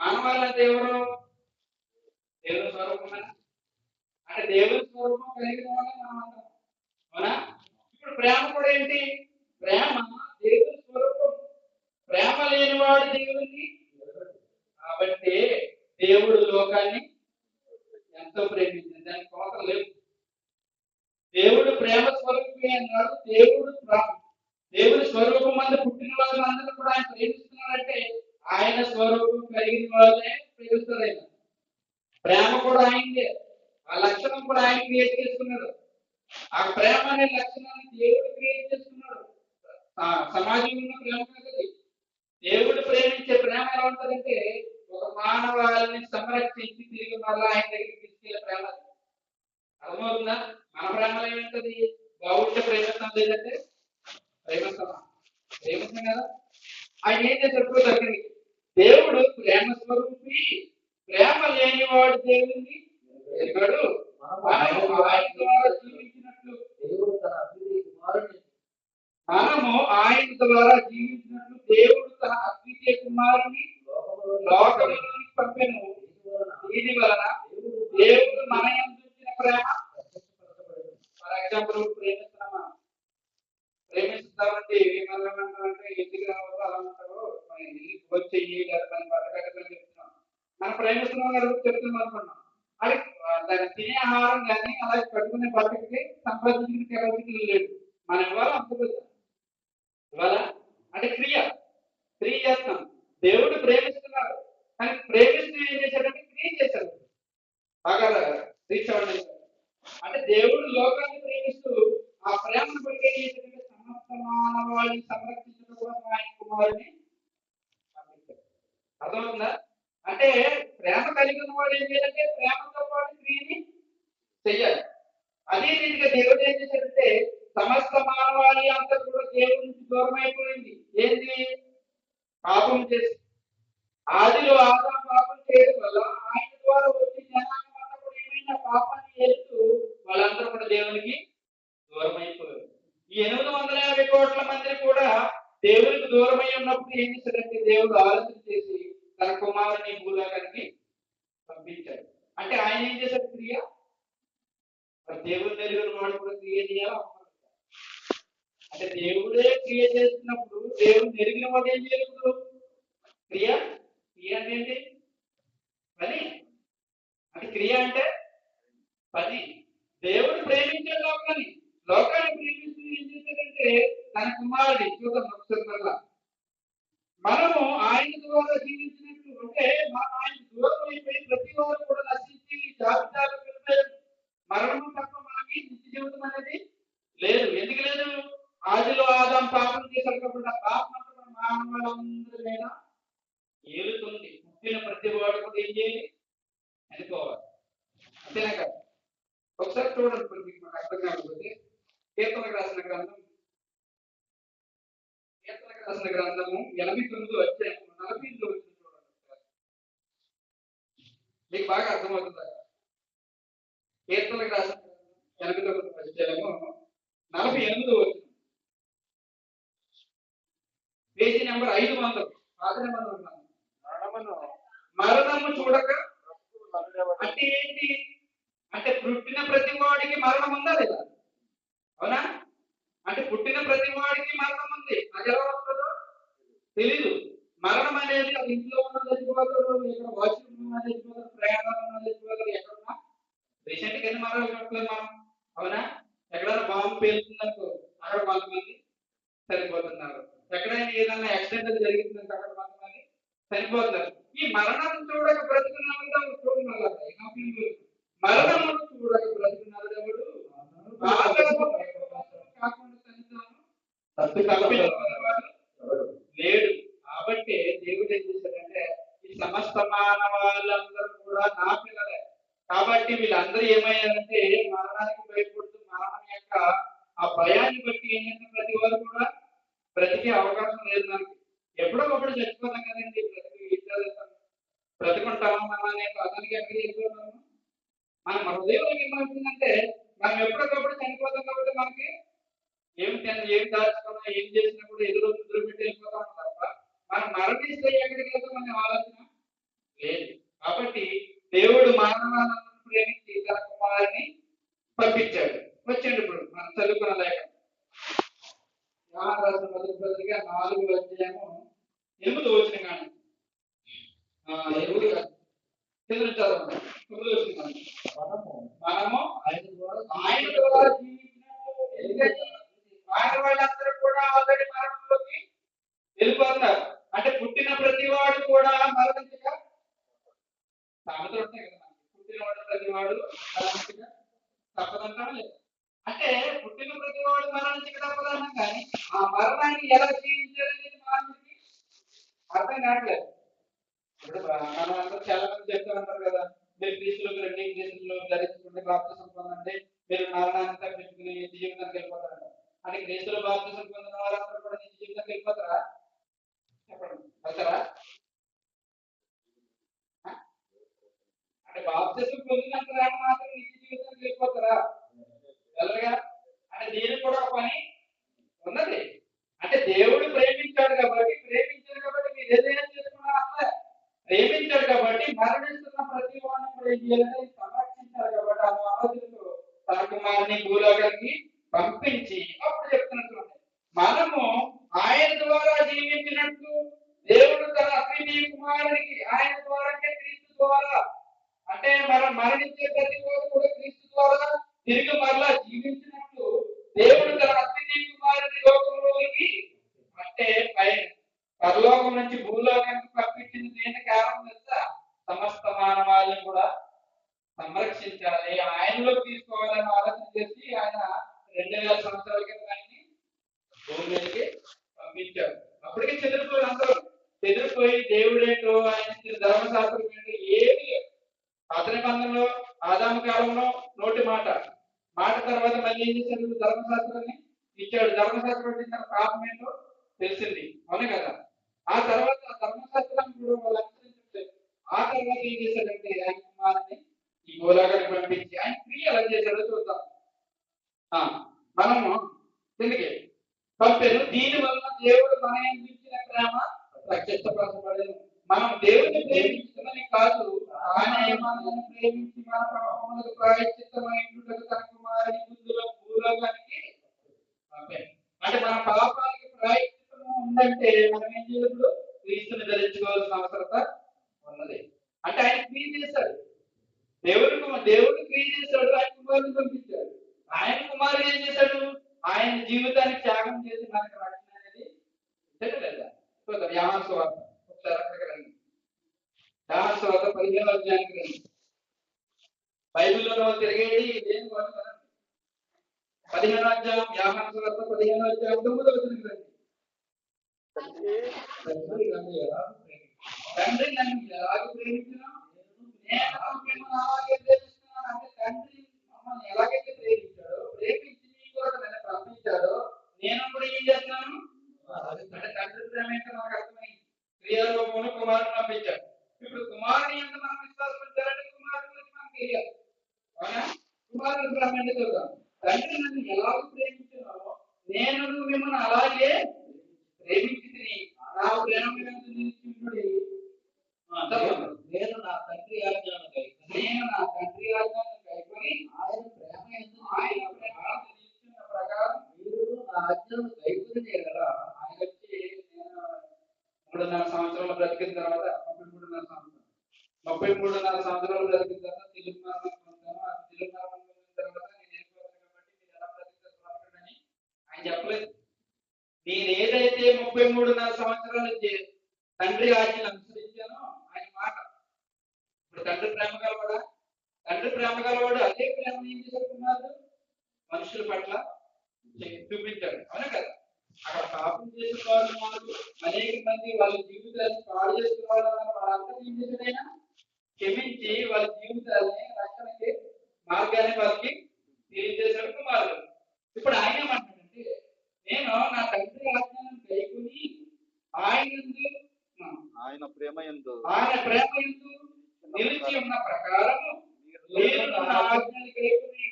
మానవాళి అంటే ఎవరు? దేవుని స్వరూపం అంటే దేవుని స్వరూపం కలిగిన వాళ్ళే మనం అంటాం. అవునా? ఇప్పుడు ప్రేమ కూడా ఏంటి? ప్రేమ దేవుని స్వరూపం. ప్రేమ లేనివాడు దేవుని. కాబట్టి దేవుడు లోకాన్ని ఎంతో ప్రేమించింది. దానికి కోతం లేదు. దేవుడు ప్రేమ స్వరూపమే అన్నాడు. దేవుడి స్వరూపం మంది పుట్టిన వాళ్ళందరూ కూడా ఆయన ప్రేమిస్తున్నారంటే ఆయన స్వరూపం కలిగిన వాళ్ళే ప్రేమిస్తారు. ఆయన ప్రేమ కూడా ఆయనదే. ఆ లక్షణం కూడా ఆయన క్రియేట్ చేసుకున్నాడు. ఆ ప్రేమ అనే లక్షణాన్ని దేవుడు క్రియేట్ చేసుకున్నాడు. సమాజంలో ఉన్న ప్రేమ కాదు. దేవుడు ప్రేమించే ప్రేమ ఎలా ఉంటుందంటే ఒక మానవాళిని సంరక్షించి తిరిగి మళ్ళీ ఆయన దగ్గరికి తీసుకెళ్లే ప్రేమ. అర్థమవుతుందా? మన ప్రేమలో ఏముంటది? బాగుంటే ప్రేమిస్తాం, లేదంటే ప్రేమిస్తామా? ప్రేమిస్తాం కదా. ఆయన ఏం చేశారు దగ్గరికి? దేవుడు ప్రేమ స్వరూపి. ప్రేమ లేనివాడు దేవుడిని ఎరుగడు. ఆయన ద్వారా జీవించినట్లు మనము ఆయన ద్వారా జీవించినట్లు దేవుడు తన అద్వితీయ కుమారుని లోకంలోనికి పంపెను. దీని వలన దేవుడు మన యందు ఉంచిన ప్రేమ. ఫర్ ఎగ్జాంపుల్ ప్రేమిస్తామంటే ఏమన్నామంటే ఎందుకు రావద్దు అలా అంటారు. వచ్చేయి బతకని చెప్తున్నాం. మనం ప్రేమిస్తున్నాం కదా చెప్తున్నాం అనుకున్నాం. అది దాన్ని తినే ఆహారం కానీ అలాగే కట్టుకునే బతకకి సంపాదించిన కెపాసిటీ లేదు. మనం ఇవ్వాలి అనుకోవచ్చు. ఇవాళ అంటే క్రియ చేస్తాం. దేవుడు ప్రేమిస్తున్నాడు కానీ ప్రేమిస్తూ ఏం చేశాడంటే క్రియ చేశాడు. బాగా రీచ్ అవ్వండి. అంటే దేవుడు లోకాన్ని ప్రేమిస్తూ ఆ ప్రేమను బట్టి ఏం చేశాడంటే సమస్త మానవాళిని సంరక్షించడం కోసం ఆయన కుమారుని పంపించాడు. అర్థమవుతుందా? అంటే ప్రేమ కలిగిన వాడు ఏం చేయాలంటే ప్రేమతో పాటు క్రియని చెయ్యాలి. అదే రీతిగా దేవుడు ఏం చేశాడంటే సమస్త మానవాళి అంతా కూడా దేవుడి నుంచి దూరం అయిపోయింది. ఏంటి? పాపం చేసి. ఆదిలో ఆదాము పాపం చేయడం వల్ల ఆయన ద్వారా వచ్చి జనాంగం అంతా కూడా ఏమైనా పాపాన్ని చేస్తూ వాళ్ళందరూ కూడా దేవునికి దూరం అయిపోయారు. ఈ 850 కోట్ల మంది కూడా దేవుడికి దూరమై ఉన్నప్పుడు ఏం చేశాడంటే దేవుడు ఆలోచన చేసి తన కుమారుని భూలోకానికి పంపించాడు. అంటే ఆయన ఏం చేశాడు క్రియ? మరి దేవుడు నెరుగున వాడు కూడా క్రియ చేయాలా? అంటే దేవుడే క్రియ చేస్తున్నప్పుడు దేవుడు నెరిగిన వాడు ఏం చేయకూడదు? క్రియ క్రియ అంటే ఏంటి? పని. అంటే క్రియ అంటే పని. దేవుడు ప్రేమించాడు లోకాన్ని. లోకాన్ని ప్రేమిస్తూ ఏం చేశాడంటే తన కుమారుడి చూద్దాం ఒకసారి మనము ఆయన ద్వారా జీవించినట్టు అంటే మనం ఆయన దూరం అయిపోయి ప్రతి వారు కూడా నశించి జాబితాలు వెళ్ళిపోయారు. మరణం తప్ప మనకి నిత్య జీవితం అనేది లేదు. ఎందుకు లేదు? ఆదిలో ఆదాం పాపం చేశారు కాబట్టి ఆ పాపం అంతా మానవులందరి మీద ఏలుతుంది. పుట్టిన ప్రతి వాడు కూడా ఏం చేయాలి? అనుకోవాలి. అంతేనా కదా? ఒకసారి చూడండి మీకు మనకు అర్థం కాకపోతే కీర్తనకు రాసిన గ్రంథం 89 అధ్యాయం 48 వచ్చిన చూడండి. మీకు బాగా అర్థమవుతుందా? కీర్తనకు రాసిన 89 అధ్యాయము 48 వచ్చిన పేజీ నెంబర్ 500 మరణము చూడక. అంటే ఏంటి? అంటే పుట్టిన ప్రతి వాడికి మరణం ఉందా లేదా? అవునా? అంటే పుట్టిన ప్రతి వాడికి మరణం ఉంది. అది ఎలా వస్తుందో తెలీదు. మరణం అనేది అది ఇంట్లో ఉన్న చచ్చిపోతారు, ఇక్కడ వాచ్మెన్ ఉన్న చచ్చిపోతారు, ప్రయాణాలు ఉన్న చచ్చిపోతారు. ఎక్కడున్నా రీసెంట్ గా ఎన్ని మరణాలు చూడట్లేదు మనం. అవునా? ఎక్కడైనా బాంబు పేలుతుందనుకో అక్కడ కొంతమంది చనిపోతున్నారు. ఎక్కడైనా ఏదైనా యాక్సిడెంట్ జరిగిందంటే అక్కడ కొంతమంది చనిపోతున్నారు. ఈ మరణం చూడక బ్రతుకున్నారు మరణము చూడక బ్రతుకున్నారు ఎవడు? కాకుండా లేడు. కాబట్టి దేవుడు ఏం చేశాడంటే ఈ సమస్త మానవాళ్ళందరూ కూడా నా పిల్లలే. కాబట్టి వీళ్ళందరూ ఏమయ్యారంటే మరణానికి భయపడుతూ మరణం యొక్క ఆ భయాన్ని బట్టి ఏంటంటే ప్రతి వారు కూడా బ్రతికే అవకాశం లేదు. మనకి ఎప్పుడో ఒకప్పుడు చచ్చిపోతాం కదండి. బ్రతుకుంటామా మనం అనే పదానికి ఎక్కడికి వెళ్ళిపోతాము? మన హృదయంలో ఏమవుతుందంటే మనం ఎప్పటికప్పుడు చనిపోతాం కాబట్టి మనకి ఏం దాచుకున్నా ఏం చేసినా కూడా ఎదురు పెట్టి వెళ్ళిపోతాం తప్ప మనం మరణిస్తే ఎక్కడికి వెళ్తామనే ఆలోచన లేదు. కాబట్టి దేవుడు మానవాలను ప్రేమించి తన కుమారుని పంపించాడు. వచ్చండి ఇప్పుడు మనం చదువుకున్న లేఖ మొదటి పత్రిక 4వ అధ్యాయము 8వ వచనం కానీ మనము ఆయన ద్వారా ఆయన వాళ్ళందరూ కూడా ఆల్రెడీ మరణంలోకి వెళ్ళిపోతున్నారు. అంటే పుట్టిన ప్రతి వాడు కూడా మరణించక సామెతలు ఉంటాయి కదా. పుట్టిన వాడు ప్రతి వాడు మరణించక తప్పదంటాం లేదు. అంటే పుట్టిన ప్రతి వాడు మరణించక తప్పదన్నాం కానీ ఆ మరణాన్ని ఎలా జీవించాలనేది మానవుడికి అర్థం కావట్లేదు. ఇప్పుడు మనం అందరూ చాలా మంది చెప్తూ ఉంటారు కదా, మీరు క్రీస్తులకు రండి, క్రీస్తులు ధరించుకుంటే బాప్తిసం పొందండి, మీరు మరణాన్ని తప్పించుకుని నిత్య జీవితానికి వెళ్ళిపోతారు. అంటే క్రీస్తులు బాప్తిసం పొందిన వారందరూ కూడా నిత్య జీవితానికి వెళ్ళిపోతారా? చెప్పండి, వెళ్తారా? అంటే బాప్తిసం పొందినంత మాత్రం నిత్య జీవితానికి వెళ్ళిపోతారా? వెళ్ళరుగా. అంటే దీనికి కూడా ఒక పని ఉన్నది. అంటే దేవుడు ప్రేమించాడు కాబట్టి మీరు ఏదైనా చేసుకున్నారా? ప్రేమించాడు కాబట్టి మరణిస్తున్న ప్రతి వాడిని కూడా ఏం చేయాలంటే సంరక్షించాడు కాబట్టి ఆ ఆలోచనతో తన కుమారుని భూలోకానికి పంపించి అప్పుడు చెప్తున్నట్టు మనము ఆయన ద్వారా జీవించినట్టు దేవుడు తన అద్వితీయ కుమారునికి ఆయన ద్వారా అంటే క్రీస్తు ద్వారా అంటే మనం మరణించే ప్రతి వాడు కూడా క్రీస్తు ద్వారా తిరిగి మరలా జీవించినట్టు దేవుడు తన అద్వితీయ కుమారుని లోకంలోకి అంటే పరలోకం నుంచి భూలోకానికి పంపించిన దేని కారణం తెలుసా? సమస్త మానవాళ్ళని కూడా సంరక్షించాలి, ఆయనలోకి తీసుకోవాలని ఆలోచన చేసి ఆయన 2000 సంవత్సరాల క్రితం ఆయన్ని భూమి మీదకి పంపించాడు. అప్పటికే చెదిరిపోయి అందరూ చెదిరిపోయి దేవుడేంటో ఆయన ధర్మశాస్త్రం ఏంటో ఏమి పాత నిబంధనలో ఆదాము కాలంలో నోటి మాట తర్వాత మళ్ళీ ఏం చేశాడు? ధర్మశాస్త్రాన్ని ఇచ్చాడు. ధర్మశాస్త్రం వచ్చిన పాపం ఏంటో తెలిసింది, అవునే కదా. ఆ తర్వాత ధర్మశాస్త్రాన్ని కూడా వాళ్ళు అనుసరించలేదు. ఆ తర్వాత ఏం చేశాడంటే ఆయన కుమారుని ఈ భూలోకానికి పంపించి ఆయన క్రియ ఎలా చేశాడో చూద్దాం. మనము ఎందుకే పంపారు? దీని వల్ల దేవుడు మన ప్రేమించమని కాదు, తానే మనల్ని ప్రేమించి మన పాపములకు ప్రాయశ్చిత్తమైనటువంటి తన కుమారుని భూలోకానికి పంపాడు. అంటే మన పాపానికి ప్రాయశ్చిత్తము ఉందంటే మనం ఏం చేయదు, క్రీస్తుని ధరించుకోవాల్సిన అవసరత ఉన్నది. అంటే ఆయన క్రియ చేశాడు, దేవుడు క్రియ చేశాడు, ఆయన కుమారుని పంపించాడు. ఆయన కుమారుడు ఏం చేశాడు, ఆయన జీవితాన్ని త్యాగం చేసి మనకు రక్షణ అనేది ఇచ్చాడు లేదా? యోహాను సువార్త ఒకసారి అక్కడికి రండి. యోహాను సువార్త 15వ అధ్యాయానికి రండి. బైబిల్లో తిరిగేది ఇదేం కాదు కదండి. 15వ అధ్యాయం, యోహాను సువార్త 15వ అధ్యాయం 9వ వచనం రండి. తండ్రి నన్ను ఎలాగ ప్రేమించినా నేను మిమ్మల్ని అలాగే ప్రేమిస్తున్నాను. అంటే తండ్రి మమ్మల్ని ఎలాగైతే ప్రేమించి మీ కొరకు నన్ను పంపించాడో నేను కూడా ఏం చేస్తున్నాను. అంటే తండ్రి ప్రేమ అంటే మనకు అర్థమైంది. క్రియారూపంలో కుమారుని పంపించాడు. ఇప్పుడు కుమారుని ఎంత మనం విశ్వాసం ఉంచాలంటే కుమారుని గురించి మనకు తెలియాలి. అవునా? కుమారుని ప్రేమ అంటే చూద్దాం. తండ్రి నన్ను ఎలాగ ప్రేమించినావో నేను మిమ్మల్ని అలాగే ప్రేమించి నా ప్రేమ నేను నా తండ్రి ఆజ్ఞను కైకొని ఆయన ప్రేమ ప్రకారం మీరు నా ఆజ్ఞను కైకొని కదా. ఆయన వచ్చి నేను 3.5 సంవత్సరాలు బ్రతికిన తర్వాత 33.5 సంవత్సరాలు బ్రతికిన తర్వాత తెలుగు మరణం పొందాను. ఆ తెలుగు మరణం పొందిన తర్వాత నేను వెళ్ళిపోతాను కాబట్టి మీరు ఎలా బ్రతికిందని ఆయన చెప్పలేదు. నేను ఏదైతే 33.5 సంవత్సరాలు తండ్రి ఆజ్ఞను అనుసరించానో ఆయన మాట. ఇప్పుడు తండ్రి ప్రేమ గలవాడు అదే ప్రేమ ఏం చేసుకున్నారు, మనుషుల పట్ల చూపించాడు. అవునా కదా? అక్కడ పాపం చేసిన వాళ్ళు అనేక మంది వాళ్ళ జీవితాన్ని పాడు చేసిన వాళ్ళంతా ఏం చేశాడైనా క్షమించి వాళ్ళ జీవితాన్ని రక్షణకి మార్గాన్ని వాళ్ళకి తెలియజేశాడు కుమారుడు. ఇప్పుడు ఆయన ఏమంటాడంటే నేను నా తండ్రి ఆజ్ఞను కైకొని ఆయన ప్రేమ యందు నిలిచి ఉన్న ప్రకారము మీరు నా ఆజ్ఞను కైకొని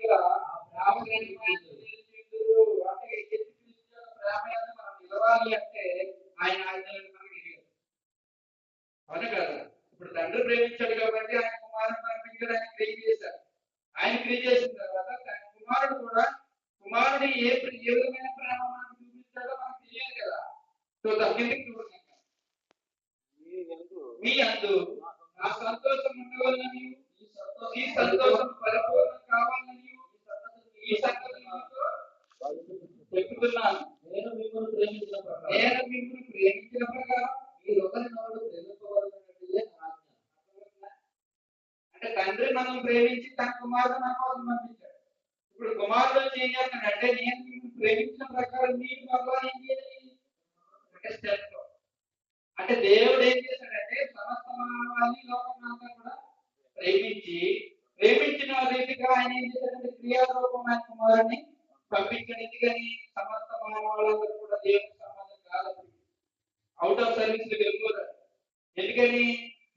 ప్రేమ యందు మనం నిలవాలి అంటే ఆయన ఆజ్ఞలను మనకి తెలియదు. అవును కదా? ఇప్పుడు తండ్రి ప్రేమించాడు కాబట్టి ఆయన కుమారుడు పంపించాడు, ఆయన క్రియ చేశాడు. ఆయన క్రియ చేసిన తర్వాత తన కుమారుడు కూడా కుమారుడు ఏ విధమైన ప్రేమ మనకు చూపించాడో మనకు తెలియదు కదా. సో కిందకి చూడండి. మీ అందు నా సంతోషం ఉండవాలని, ఈ సంతోషం పరిపూర్ణం కావాలని ఈ సంగతి చెప్తున్నాను. నేను మిమ్మల్ని ప్రేమించిన ప్రకారం మీరు ఒకరినొకరు ప్రేమించవలసినట్లే నా ఆజ్ఞ. అంటే తండ్రి మనం ప్రేమించి తన కుమారుడు మన కోసం పంపించాడు. ఇప్పుడు కుమారుడు ఏం చేస్తాడంటే నేను మిమ్మల్ని ప్రేమించిన ప్రకారం మీరు మరలా ఏం చేయాలి అంటే స్టెప్. అంటే దేవుడు ఏం చేశాడంటే సమస్త మానవాళిని లోకమంతా కూడా ప్రేమించిన రీతిగా ఆయన ఏం చేశాడంటే క్రియారూపమైన కుమారుని పంపించాడు. ఎందుకని సమస్త మానవాళ్ళందరూ కూడా దేవునికి సంబంధం కాదు, అవుట్ ఆఫ్ సర్వీస్ వెళ్ళిపోతారు. ఎందుకని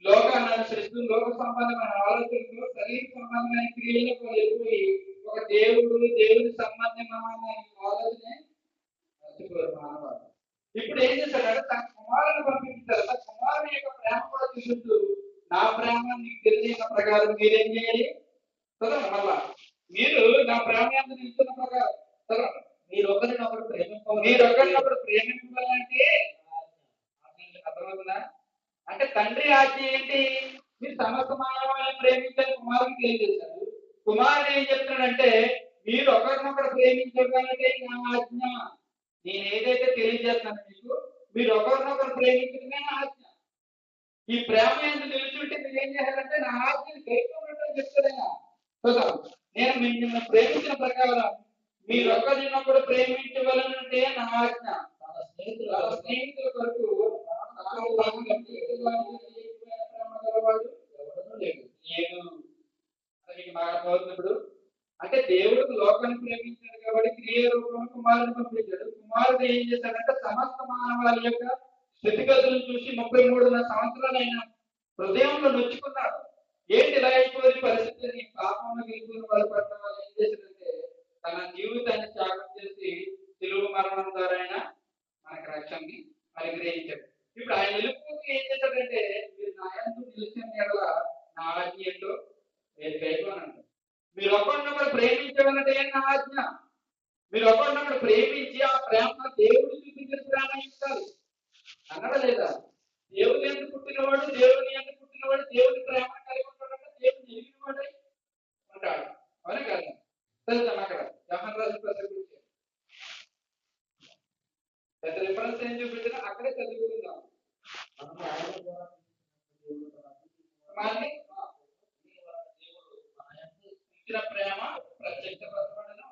లోకాన్ని అనుసరిస్తూ లోక సంబంధమైన ఆలోచనలు శరీర సంబంధమైన క్రియలకు వెళ్ళిపోయి ఒక దేవుడి సంబంధమైన ఆలోచనే మర్చిపోయారు మానవాళ్ళు. ఇప్పుడు ఏం చేశాడంటే తన కుమారుని పంపించారు. తన కుమారుని యొక్క ప్రేమ కూడా చూసుకుంటూ నా ప్రేమ మీకు తెలిసిన ప్రకారం మీరేం చేయాలి చదవండి. మళ్ళా మీరు నా ప్రేమ ఎంత నిలుస్తున్న ప్రకారం చదవండి. మీరు ఒకరినొకరు ప్రేమించాలంటే అర్థమవుతుందా? అంటే తండ్రి ఆజ్ఞ ఏంటి? మీరు సమస్త మానవాళ్ళని ప్రేమించని కుమారుడికి తెలియజేశారు. కుమారుడు ఏం చెప్తున్నాడంటే మీరు ఒకరినొకరు ప్రేమించగలిగే నా ఆజ్ఞ. నేను ఏదైతే తెలియజేస్తున్నాను మీకు, మీరు ఒకరినొకరు ప్రేమించడమే నా ఆజ్ఞ. ఈ ప్రేమ ఎందుకు నిలుచుంటే మీరు ఏం చేశారంటే నా ఆజ్ఞను కైకొన్నట్టు చెప్తాడైనా. చూద్దాం. నేను మిమ్మల్ని ప్రేమించిన ప్రకారం మీరు ఒకరినొకరు ప్రేమించవలనంటే నా ఆజ్ఞ. స్నేహితుల కొరకు ఇప్పుడు అంటే దేవుడు లోకాన్ని ప్రేమించాడు కాబట్టి క్రియ రూపంలో కుమారుని పంపించాడు. కుమారుడు ఏం చేశాడంటే సమస్త మానవాళి యొక్క స్థితిగతులను చూసి 33.5 సంవత్సరాలైన హృదయంలో నొచ్చుకున్నాడు. ఏంటి ఇలా అయిపోయిన పరిస్థితిని పాపంలో గెలుపుకుని వాళ్ళు పట్ల వాళ్ళు ఏం చేశారంటే తన జీవితాన్ని త్యాగం చేసి సిలువ మరణం ద్వారా మనకు రక్షణని అనుగ్రహించాడు. ఇప్పుడు ఆయన వెళ్ళిపోతూ ఏం చేశాడంటే, మీరు నా యందు నిలిచిన యెడల నా ఆజ్ఞ ఏంటో నేను గైకొనను. మీరు ఒకరినొకరు ప్రేమించమన్నదే నా ఆజ్ఞ. మీరు ఒకరినొకరు ప్రేమించి ఆ ప్రేమ దేవుడు చూపించిన ప్రేమ ఇస్తారు అన్నడా లేదా? దేవుని యందు పుట్టినవాడు దేవుని ప్రేమను కలిగి ఉంటాడంటే దేవుని ఎరిగిన వాడై ఉంటాడు. అవునే కదా? చదువుతాం అక్కడ యోహాను రాసిన పత్రిక గురించి పెద్ద రిఫరెన్స్ ఏం చూపించినా అక్కడే చదువుకుందాం. మళ్ళీ ఇచ్చిన ప్రేమ ప్రత్యక్షపరచబడను.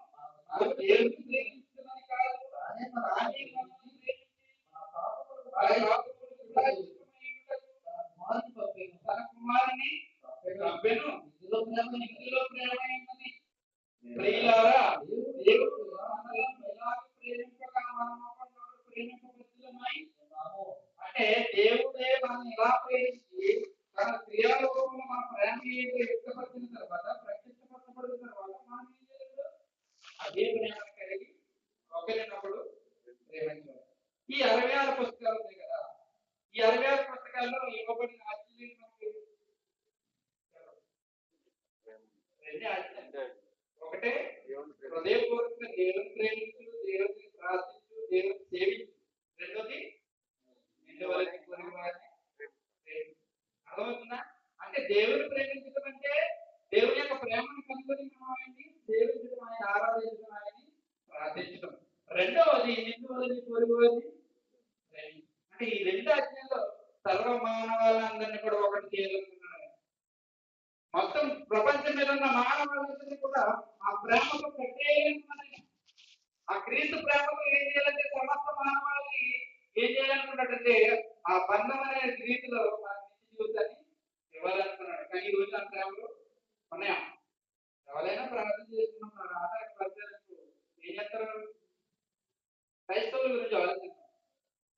దేవుని ప్రేమిస్తున్నాను కాదు, రాని మనల్ని ప్రేమించి తన కుమారుని పంపెను. ఇందులో ప్రేమ ఉన్నది. ప్రియులారా, దేవుడు మనలను ఎలాగ ప్రేమింపగా మనం ఒకరినొకరు ప్రేమింపబద్ధులమై ఉన్నాము. అంటే దేవుడే మనల్ని ఎలా ప్రేమించి తన క్రియారూపంలో మన ప్రేమ ఏంటో వ్యక్తపరిచిన తర్వాత ప్రత్యక్షపరచబడిన తర్వాత మనం ఏం చేయాలి? అదే ప్రేమ కలిగి ఒకరినొకడు ప్రేమించాలి. ఈ 66 పుస్తకాలు ఉన్నాయి కదా, ఈ 66 పుస్తకాల్లో ఇవ్వబడిన ఆజ్ఞలు మనకి రెండే ఆజ్ఞలు. ఒకటే హృదయపూర్వకంగా దేవుని ప్రేమించు, దేవుని ప్రార్థించు, దేవుని సేవించు. రెండోది నిన్ను వారిని పొరుగు వారిని ప్రేమించు. అర్థమవుతుందా? అంటే దేవుని ప్రేమించడం అంటే దేవుని యొక్క ప్రేమను కనుగొని మనం ఆయన్ని సేవించడం, ఆయన ఆరాధించడం, ఆయన్ని ప్రార్థించడం. రెండవది నిన్ను వారిని పొరుగు వారిని ప్రేమించు. అంటే ఈ రెండు ఆజ్ఞల్లో సర్వ మానవాళ్ళందరినీ కూడా ఒకటి చేయాలనుకున్నాడు. మొత్తం ప్రపంచం మీద ఉన్న మానవాళ్ళందరినీ కూడా ఆ ప్రేమతో పెట్టేయాలనుకున్నాడు. ఆ క్రీస్తు ప్రేమతో ఏం చేయాలంటే సమస్త మానవాళిని ఏం చేయాలనుకున్నాడంటే ఆ బంధం అనే రీతిలో మన నిత్య జీవితాన్ని ఇవ్వాలనుకున్నాడు. కానీ ఈ రోజు ఆ ప్రేమలు ఉన్నాయా? ఎవరైనా ప్రార్థన చేసుకున్నప్పుడు ఆధార పరిచయాలకు ఏం చేస్తారు? క్రైస్తవుల గురించి ఆలోచిస్తారు.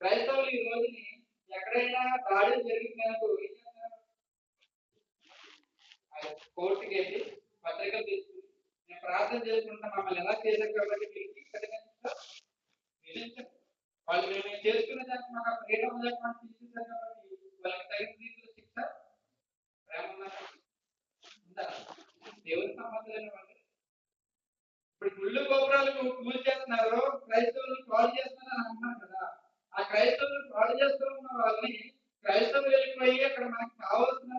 క్రైస్తవులు ఈ రోజుని ఎక్కడైనా దాడి జరిగినందుకు ఏం చేస్తారు? కోర్టుకి వెళ్ళి పత్రికలు తీసుకుని నేను ప్రార్థన చేసుకుంటా, మమ్మల్ని ఎలా చేశారు కాబట్టి మీకు ఇక్కడికి వాళ్ళు మేము చేసుకునే దానికి మాకు ఫ్రీడమ్ లేకుండా తీసుకుంటారు కాబట్టి వాళ్ళకి తగిన రీతిలో శిక్ష ప్రేమ ఉందా? దేవుని సంబంధమైన వాళ్ళు ఇప్పుడు గుళ్ళు గోపురాలు పూజ చేస్తున్నారు, క్రైస్తవులు పాడు చేస్తున్నారని అంటున్నారు కదా. ఆ క్రైస్తవులు పాడు చేస్తున్న వాళ్ళని క్రైస్తవులు వెళ్ళిపోయి అక్కడ మనకు కావాల్సిన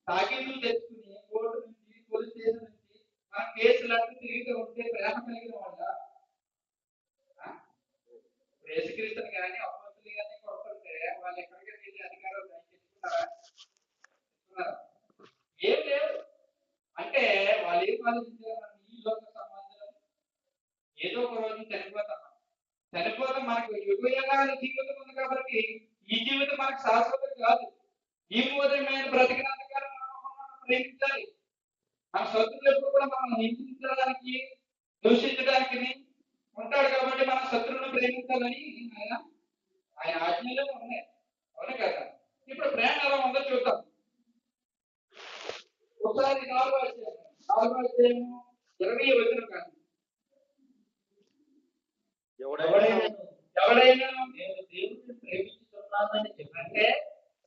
తాకీదులు తెచ్చుకుని కోర్టు నుంచి పోలీస్ స్టేషన్ నుంచి మన కేసులు అంటూ తిరిగి ఉంటే ప్రేమ కలిగిన వాళ్ళ యేసుక్రీస్తుని కానీ అపోస్తుల్ని కానీ కొడుతుంటే వాళ్ళు ఎక్కడికి వెళ్ళి అధికారాలు తెచ్చుకున్నారా? ఏం లేవు. అంటే వాళ్ళు ఏం ఆలోచించారు? ఈ లోక సంబంధం ఏదో ఒక రోజు చనిపోతాం మనకు యుగయుగాల జీవితం ఉంది కాబట్టి ఈ జీవితం మనకు శాశ్వతం కాదు. ఈ మూలమైన బ్రతికినంతకాలం మనం ప్రేమించాలి. మన శత్రువులు ఎప్పుడు కూడా మనం హింసించడానికి దూషించడానికి ఉంటాడు కాబట్టి మన శత్రువులను ప్రేమించాలని ఆయన ఆజ్ఞలో ఉన్నాయి. అవును కదా? ఇప్పుడు ప్రేమ ఎలా ఉందో చూద్దాం. ఒకసారి 4వ అధ్యాయం 20వ వచనం కానీ ఎవడైనా నేను దేవుడిని ప్రేమించుతున్నానని చెప్పంటే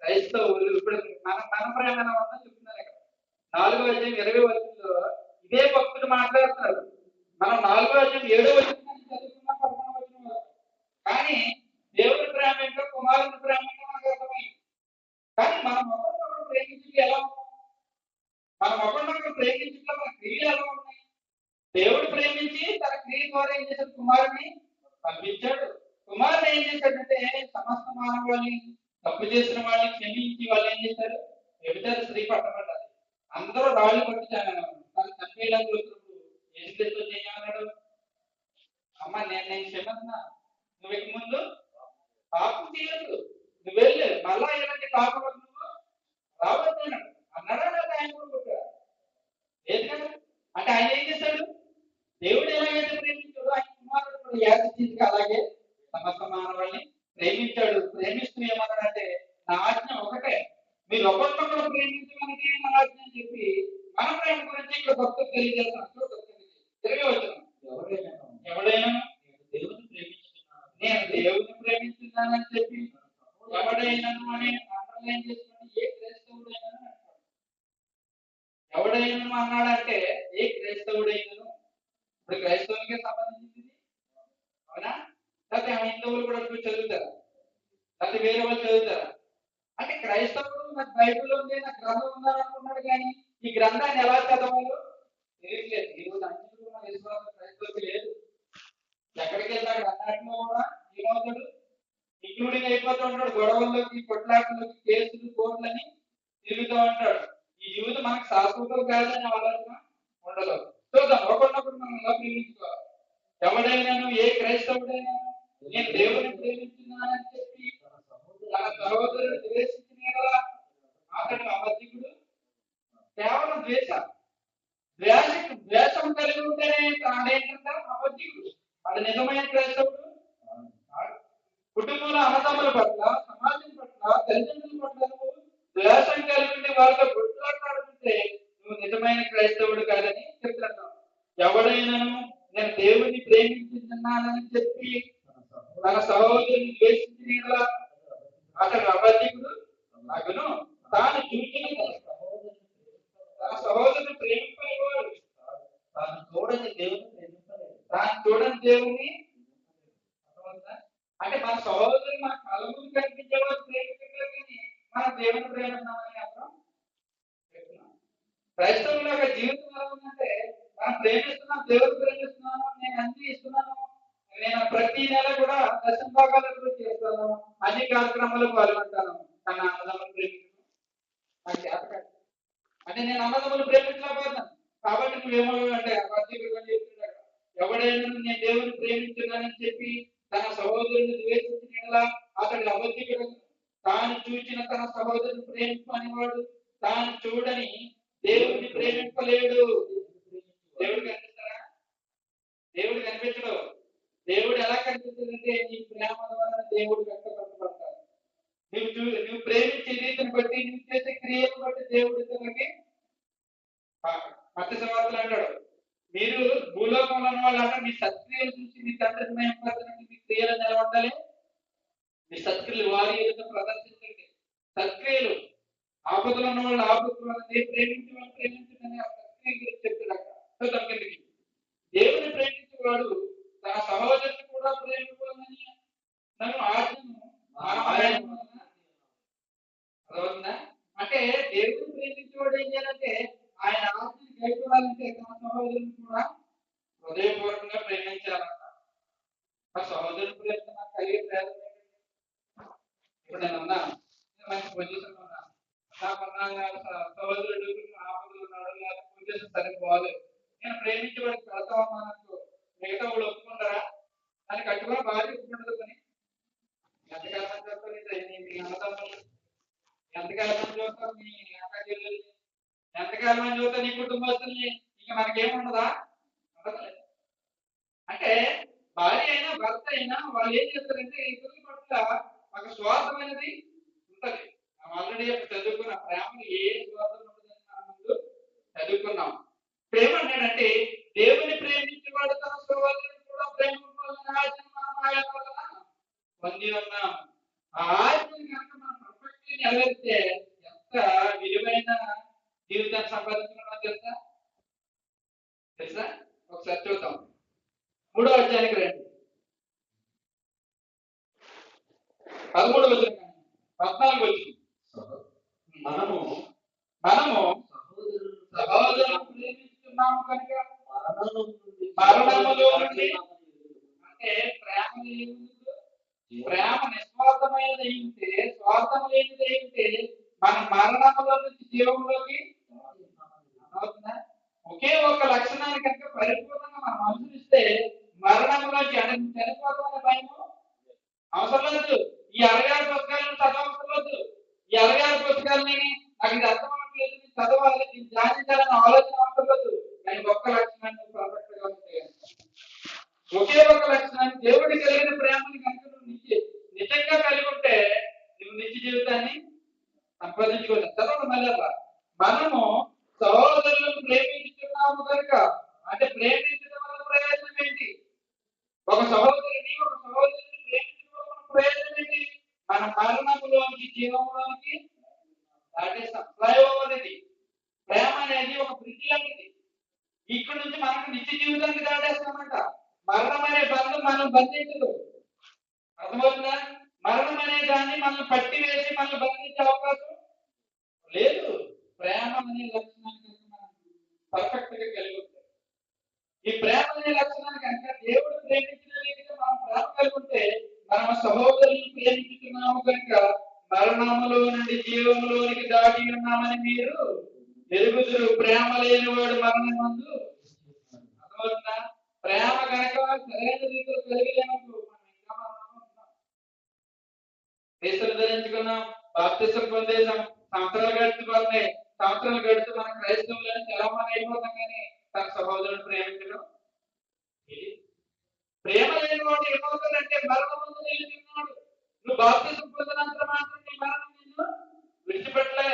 క్రైస్తవులు ఇప్పుడు మన ప్రేమ ఎలా ఉందో చెప్తున్నారు. ఇక్కడ 4వ అధ్యాయం 20వ వచనంలో ఇదే భక్తులు మాట్లాడుతున్నారు. మనం 4వ అధ్యాయం 7వ వచనాన్ని చదువుకున్న 11వ వచనం వరకు. కానీ దేవుని ప్రేమ ఏంటో కుమారుని ప్రేమ ఏంటో మనకు అర్థమైంది. కానీ మనం ఒకరినొకరు ప్రేమించి ఎలా ఉన్నాం? మనం ఒకరినొకరు ప్రేమించడంలో మన క్రియలు ఎలా ఉన్నాయి? దేవుడు ప్రేమించి తన క్రియ ద్వారా ఏం చేశాడు? కుమారుని పంపించాడు. కుమారుడు ఏం చేశాడంటే సమస్త మానవాళ్ళని తప్పు చేసిన వాళ్ళని క్షమించి వాళ్ళు ఏం చేశారు? వ్యభిచార స్త్రీ పట్టబడ్డారు. అందరూ రాళ్ళు పట్టి తను చంపేయడానికి వచ్చినప్పుడు యేసుక్రీస్తు చేయమన్నాడు, అమ్మ నేను క్షమిస్తున్నా, నువ్వు ఇక ముందు పాపం చేయొద్దు, నువ్వు వెళ్ళి మళ్ళా ఇలాంటి పాపం నువ్వు రావద్దు అన్నాడు. అన్నాడా లేదా? ఆయన కూడా కొట్టాడు. లేదు కదా? అంటే ఆయన ఏం చేశాడు? దేవుడు ఎలాగైతే ప్రేమించాడో ఆయన కుమారుడు కూడా యాదృచ్ఛికంగా అలాగే సమస్త మానవాళ్ళని ప్రేమించాడు. ప్రేమిస్తూ ఏమన్నాడంటే నా ఆజ్ఞ ఒకటే, మీరు ఒకరినొకరు ప్రేమించడానికి నా ఆజ్ఞ అని చెప్పి మన ప్రేమ గురించి ఇక్కడ భక్తులు తెలియజేస్తాను. 20వ వచనం ఎవడైనా నేను దేవుని ప్రేమించున్నానని చెప్పి ఎవడైనను అని అండర్లైన్ చేసుకోండి, ఏ క్రైస్తవుడైనను అంటాడు. ఎవడైనను అన్నాడంటే ఏ క్రైస్తవుడైనను. ఇప్పుడు క్రైస్తవులకే సంబంధించింది, అవునా? లేకపోతే హిందువులు కూడా చదువుతారా, లేకపోతే వేరే వాళ్ళు చదువుతారా? అంటే క్రైస్తవుడు నాకు బైబిల్ ఉంది, నాకు గ్రంథం ఉందని కానీ ఈ గ్రంథాన్ని ఎలా చదవాలో తెలియట్లేదు. ఈ రోజు అన్నింటిలో మన విశ్వాసం క్రైస్తవుడికి లేదు. ఎక్కడికి వెళ్తే అక్కడ అన్నట్లో కూడా ఏమవుతాడు, ఇంక్లూడింగ్ అయిపోతూ ఉంటాడు. గొడవల్లోకి, కొట్లాటల్లోకి, కేసులు, కోర్టులని తిరుగుతూ ఉంటాడు. ఈ జీవితం మనకు శాశ్వతం కాదని ఆలోచన ఉండదు. చూద్దాం, ఒకరినొకరు మనం ఎలా ప్రేమించుకోవాలి. ఎవడైనాను, ఏ క్రైస్తవుడైనా నేను దేవుని ప్రేమించున్నానని చెప్పి తన సహోదరుడు ద్వేషించిన కదా అతడు అబద్ధికుడు. కేవలం ద్వేషం కలిగి ఉంటేనే తాడేంటంటే అబద్ధికుడు. అది నిజమైన క్రైస్తవుడు కాదు. కుటుంబంలో అన్నదమ్ముల పట్ల, సమాజం పట్ల, తల్లిదండ్రుల పట్ల నువ్వు ద్వేషం కలిగి ఉంటే వారితో గుర్తులాడుతుంటే నువ్వు నిజమైన క్రైస్తవుడు కాదని చెప్తున్నాను. ఎవడైనాను నేను దేవుడిని ప్రేమించున్నానని చెప్పి తన సహోదరుని ద్వేషించిన అతడు అబద్ధికుడు అగును. తాను చూసిన తన సహోదరుని ప్రేమింపనివాడు, తాను చూడని దేవుని ప్రేమించలేదు. తాను చూడని దేవుని. అంటే మన సహోదరుని మన కళ్ళ ముందు కనిపించేవాడు ప్రేమించలేదు, కానీ మన దేవుని ప్రేమిస్తున్నామని అర్థం చెప్తున్నాం. క్రైస్తవుల యొక్క జీవితం ఎలా ఉందంటే మనం ప్రేమిస్తున్నాం, దేవుడు ప్రేమిస్తున్నాను, నేను అన్ని ఇస్తున్నాను, నేను ప్రతి నెల కూడా దశమ భాగాలు చేస్తాను, అన్ని కార్యక్రమాలు పాల్గొంటాను, కానీ అన్నదమ్ములు ప్రేమించడం నాకు చేత కాదు. అంటే నేను అన్నదమ్ములు ప్రేమించలేకపోతున్నాను కాబట్టి నువ్వేమో అంటే చెప్తున్నాడు. ఎవడైనా నేను దేవుని ప్రేమించున్నానని చెప్పి తన సహోదరుని ద్వేషించిన అతడు అబద్ధికుడు. తాను చూచిన తన సహోదరుని ప్రేమించనివాడు తాను చూడని దేవుడిని ప్రేమింపలేడు. దేవుడు కనిపిస్తారా? దేవుడు కనిపించడు. దేవుడు ఎలా కనిపిస్తుందంటే నీ ప్రేమ ద్వారా దేవుడు వ్యక్తపరచబడతాడు. నువ్వు ప్రేమించే రీతిని బట్టి, నువ్వు చేసే క్రియను బట్టి దేవుడు ఇతరులకి మత్స్య సమాధానం అంటాడు. మీరు భూలోకంలో ఉన్న వాళ్ళు అంటే మీ సత్క్రియలు చూసి మీ తండ్రిని మేంపరచడానికి మీ క్రియలు నిలబడాలి. మీ సత్క్రియలు వారి ఎదుట ప్రదర్శించండి. సత్క్రియలు ఆపదలో ఉన్న వాళ్ళు ఆపదలు ప్రేమించి వాళ్ళు ప్రేమించమని ఆ సత్క్రియ గురించి చెప్తున్నాడు. చూద్దాం కిందకి. దేవుని ప్రేమించేవాడు తన సహోదరుని కూడా ప్రేమించాలని నన్ను ఆజ్ఞను అర్థమవుతుందా? అంటే దేవుని ప్రేమించేవాడు ఏం చేయాలంటే ఆయన ఆజ్ఞను గైకోవాలంటే తన సహోదరుని కూడా హృదయపూర్వకంగా ప్రేమించాలంట. ఆ సహోదరుని ప్రేమ నాకు కలిగే ప్రయత్నం. ఇప్పుడు నేను ఉన్నాను, మంచి పొజిషన్ ఉన్నాను, నాకున్న సహోదరుడు ఆపదలు ఉన్నాడు, లేకపోతే పొజిషన్ సరిపోలేదు, నేను ప్రేమించేవాడికి పెడతా ఉన్నాను, మిగతా వాళ్ళు ఒప్పుకుంటారా? దాన్ని కట్టుకుని బాగా ఒప్పుకుంటుంది. పని ఎంతకాలం చూస్తాను మీ అన్నదమ్ములు, ఎంతకాలం చూస్తాం మీ అక్క చెల్లెలు, ఎంతకాలం చూస్తా నీ కుటుంబస్తుల్ని, ఇంకా మనకేముండదా? ఉండదు. అంటే భార్య అయినా భర్త అయినా వాళ్ళు ఏం చేస్తారంటే ఇతరుల పట్ల ఒక స్వార్థమైనది ఉంటది. మనం ఆల్రెడీ చదువుకున్న ప్రేమను ఏ స్వార్థం ఉంటుందని మనం ముందు చదువుకున్నాం. ప్రేమ అంటే దేవుని ప్రేమించేవాడు తన సహోదరుని కూడా ప్రేమించాలని ఆజ్ఞ మనం పొంది ఉన్నాం. ఆ ఆజ్ఞని కనుక మనం పర్ఫెక్ట్లీ నెరవేరిస్తే ఎంత విలువైన జీవితాన్ని సంపాదించుకున్నామో తెలుసా? ఒకసారి చూద్దాం. 3వ అధ్యాయానికి రండి. 13వ వచనం 14వ వచనం. మనము సహోదరులను ప్రేమిస్తున్నాము కనుక మరణములో నుండి, అంటే ప్రేమ నిస్వార్థమైనది అయింటే, స్వార్థం లేనిది అయింటే మన మరణములో నుంచి జీవంలోకి అవుతుందా? ఒకే ఒక లక్షణాన్ని కనుక పరిపూర్ణంగా మనం అనుసరిస్తే మరణంలోకి చనిపోతామనే భయము అవసరం లేదు. ఈ 66 పుస్తకాలను చదవవసరం లేదు. ఈ 66 పుస్తకాలని నాకు ఇది అర్థం అవ్వట్లేదు, చదవాలి, దీన్ని ధ్యానించాలని ఆలోచన అవసరం లేదు. కానీ ఒక్క లక్షణాన్ని పర్ఫెక్ట్ గా ఉంటాయి. ఒకే ఒక లక్షణాన్ని, దేవుడి కలిగిన ప్రేమని కనుక నువ్వు నిజంగా కలిగి ఉంటే నువ్వు నిత్య జీవితాన్ని సంపాదించుకోవచ్చు. చదవండి మళ్ళీ. మనము సహోదరులను ప్రేమించుతున్నాము కనుక, అంటే ప్రేమించడం వల్ల ప్రయోజనం ఏంటి? ఒక సహోదరుని ప్రేమించడం వల్ల ప్రయోజనం ఏంటి? మన మరణము ఇక్కడ నుంచి మనకు నిత్య జీవితానికి దాటేస్తామంట. మరణం అనే బంధం మనం బంధించదు. అర్థమవుతుందా? మరణం అనే దాన్ని మనం పట్టి వేసి మనం బంధించే అవకాశం లేదు. ప్రేమ అనే లక్షణాన్ని మనం పర్ఫెక్ట్ గా కలిగి ఉంటాం. ఈ ప్రేమ అనే లక్షణాన్ని కనుక దేవుడు ప్రేమించిన రీతిగా మనం ప్రేమ కలిగి ఉంటే మన సహోదరులను ప్రేమించుతున్నాము కనుక మరణములో నుండి జీవములోనికి దాటి ఉన్నామని మీరు ఎరుగుదురు. ప్రేమ లేని వాడు మరణం ముందు. అర్థమవుతుందా? ప్రేమ కనుక సరైన రీతిలో కలిగలేనప్పుడు మనం ఇంకా మరణంలో ఉంటాం. దేశాలు ధరించుకున్నాం, బాప్తిసం పొందేసాం, సంవత్సరాలు గడిచిపోతున్నాయి. సంవత్సరాలు గడుస్తూ మన క్రైస్తవులను చాలా మంది అయిపోతాం, కానీ తన సహోదరుని ప్రేమించడం ప్రేమ లేని వాడు ఏమవుతాడంటే మరణం ముందు నిలుచున్నాడు. నువ్వు బాప్తిసం పొందినంత మాత్రం నీ మరణం నిన్ను విడిచిపెట్టలే.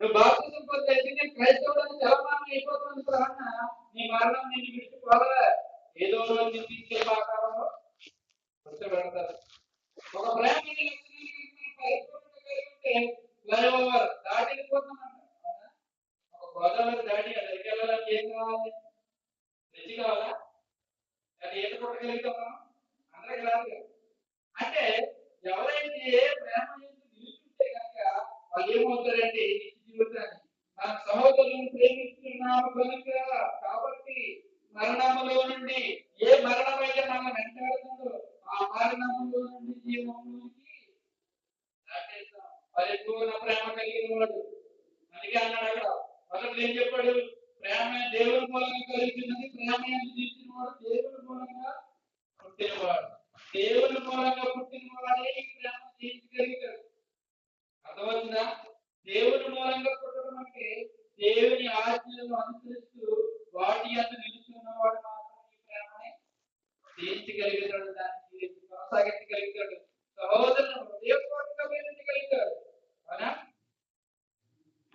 నువ్వు బాప్తిసం పొందేసి నేను క్రైస్తవులను చాలా మంది అయిపోతుంది సహన నీ మరణం నిన్ను విడిచిపోలే. ఏదో రోజు తీసుకెళ్ళి ఆకారంలో కూర్చోబెడతారు. ఒక ప్రేమ ఫ్లైఓవర్ దాటి వెళ్ళిపోతున్నాం. ఒక గోదావరి దాటి అక్కడికి వెళ్ళాలని ఏం కావాలి? రుచి కావాలా? అది ఏదో కొట్టగలుగుతామా? అందరికి రాదు. అంటే ఎవరైతే ప్రేమ నిలుచుంటే కనుక వాళ్ళు ఏమవుతారంటే జీవితాన్ని మన సహోదరులను ప్రేమిస్తున్నాము కనుక కాబట్టి మరణములో నుండి ఏ మరణం అయితే మనం వెంటాడుతుందో ఆ మరణములో నుండి జీవంలోకి దాటేస్తాం. పరిపూర్ణ ప్రేమ కలిగిన వాడు. అందుకే అన్నాడు అక్కడ మొదటి ఏం చెప్పాడు? ప్రేమ దేవుని మూలంగా కలుగుతున్నది. ప్రేమ తీర్చిన వాడు దేవుని మూలంగా పుట్టినవాడు. దేవుని మూలంగా పుట్టిన వాడే ఈ ప్రేమ తీర్చగలుగుతాడు. అర్థమవుతుందా? దేవుని మూలంగా పుట్టడం అంటే దేవుని ఆజ్ఞలను అనుసరిస్తూ వాటి అందు నిలుస్తున్నవాడు మాత్రం ఈ ప్రేమని తీర్చగలుగుతాడు. దాన్ని కొనసాగించగలుగుతాడు. సహోదరులను హృదయపూర్వకంగా ప్రేమించగలుగుతాడు. అవునా?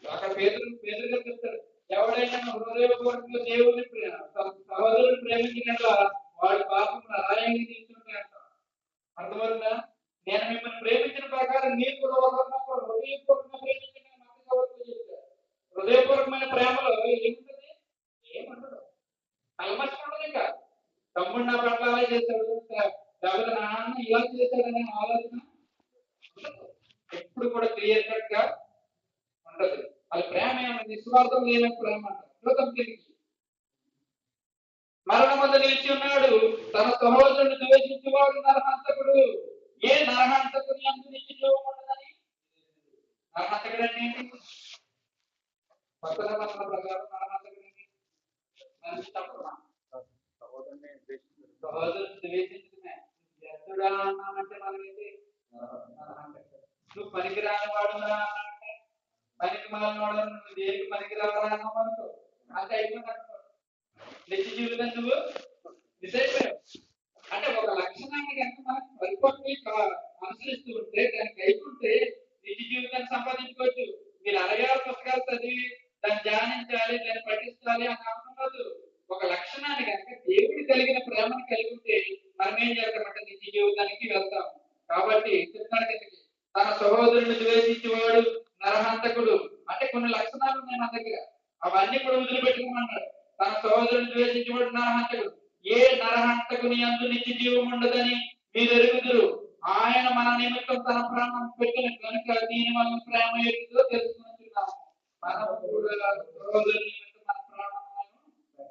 అక్కడ పేదలుగా చెప్తాడు, ఎవడైనా హృదయపూర్వకంగా దేవుని సహోదరుని ప్రేమించినట్ల వాడి పాపం రాయంగా తీసుకుంటాయంట. అర్థమవుతుందా? నేను మిమ్మల్ని ప్రేమించిన ప్రకారం మీరు కూడా ఒకరినొకరు హృదయపూర్వకంగా ప్రేమించండి అని మత చెప్తారు. హృదయపూర్వకమైన ప్రేమలో ఏముంటుంది? ఏముండదు. కల్మషం ఉండదు. ఇంకా తమ్ముడు నా పట్ల అలా చేశాడు, లేకపోతే నా నాన్న ఇలా చేశాడనే ఆలోచన ఎప్పుడు కూడా క్లియర్ కట్ గా ఉండదు. అది ప్రేమ ఏమన్నా నిస్వార్థం లేని ప్రేమ అంటారు. మరణమందు నిలిచి ఉన్నాడు. తన సహోదరుని ద్వేషించేవాడు నరహంతకుడు. ఏ నరహంతకుని అందు నిత్య జీవం ఉండదని. నరహంతకుడు అంటే ఏంటి? కొత్త ప్రకారం నరహంతకుడు ఏంటి? మనిషి తప్ప సహోదరుని ద్వేషించడమే. ఎత్తుడా అన్నామంటే మనమైతే నువ్వు పనికిరాని వాడు అంటే పనికి మాలిన వాడు, నువ్వు దేనికి పనికిరావా అన్నామనుకో అంత అయిపోయింది. నిత్య జీవితం నువ్వు విశేషం అంటే ఒక లక్షణాన్ని కనుక మనకు పరిపక్వంగా అనుసరిస్తూ ఉంటే దానికి అయిపోతే నిత్య జీవితాన్ని సంపాదించుకోవచ్చు. మీరు అరగారు పుస్తకాలు చదివి దాన్ని ధ్యానించాలి, దాన్ని పఠించాలి అని అనుకున్నది. ఒక లక్షణాన్ని కనుక దేవుడు కలిగిన ప్రేమను కలిగి ఉంటే మనం ఏం చేస్తామంటే నిత్య జీవితానికి వెళ్తాం. కాబట్టి చెప్తాను కనుక తన సహోదరుని ద్వేషించేవాడు నరహంతకుడు. అంటే కొన్ని లక్షణాలు ఉన్నాయి మన దగ్గర, అవన్నీ కూడా వదిలిపెట్టుకోమన్నాడు. తన సహోదరుని ద్వేషించేవాడు నరహంతకుడు. ఏ నరహంతకుని అందు నిత్య జీవం ఉండదని మీరు ఎరుగుదురు. ఆయన మన నిమిత్తం తన ప్రాణం పెట్టిన కనుక దీని వల్ల ప్రేమ ఎరుగుదో తెలుసుకుంటున్నాము. మనం కూడా సహోదరుని నిమిత్తం మన ప్రాణాలను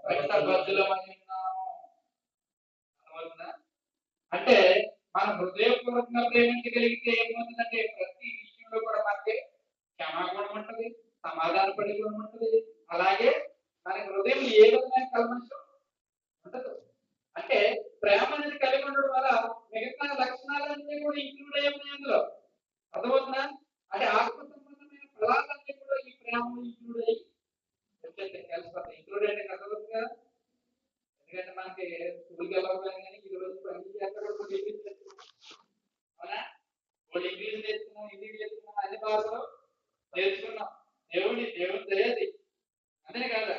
పెట్టబద్దులమై ఉన్నాము. అంటే మనం హృదయపూర్వకంగా ప్రేమించగలిగితే ఏమవుతుందంటే ప్రతి విషయంలో కూడా మనకి క్షమాగుణం ఉంటుంది, సమాధాన పడి గుణం ఉంటుంది. అలాగే మన హృదయం ఏ విధమైన కల్మషం ఉండదు. అంటే ప్రేమ అనేది కలిగి ఉండడం వల్ల మిగతా లక్షణాలన్నీ కూడా ఇంక్లూడ్ అయ్యి ఉన్నాయి అందులో. అర్థమవుతుందా? అంటే ఆత్మ సంబంధమైన ఫలాలన్నీ కూడా ఈ ప్రేమలో ఇంక్లూడ్ అయ్యి కలిసిపోతాయి. ఇంక్లూడ్ అంటే అర్థమవుతుందా? ఎందుకంటే మనకి స్కూల్కి వెళ్ళకపోయినా కానీ ఈ రోజు పని చేస్తారు. అవునా? వాళ్ళు ఇంగ్లీష్ నేర్చుకున్నాం, హిందీ నేర్చుకున్నాం, అన్ని భాషలో నేర్చుకున్నాం. దేవుడు తెలియదు అంతే కదా.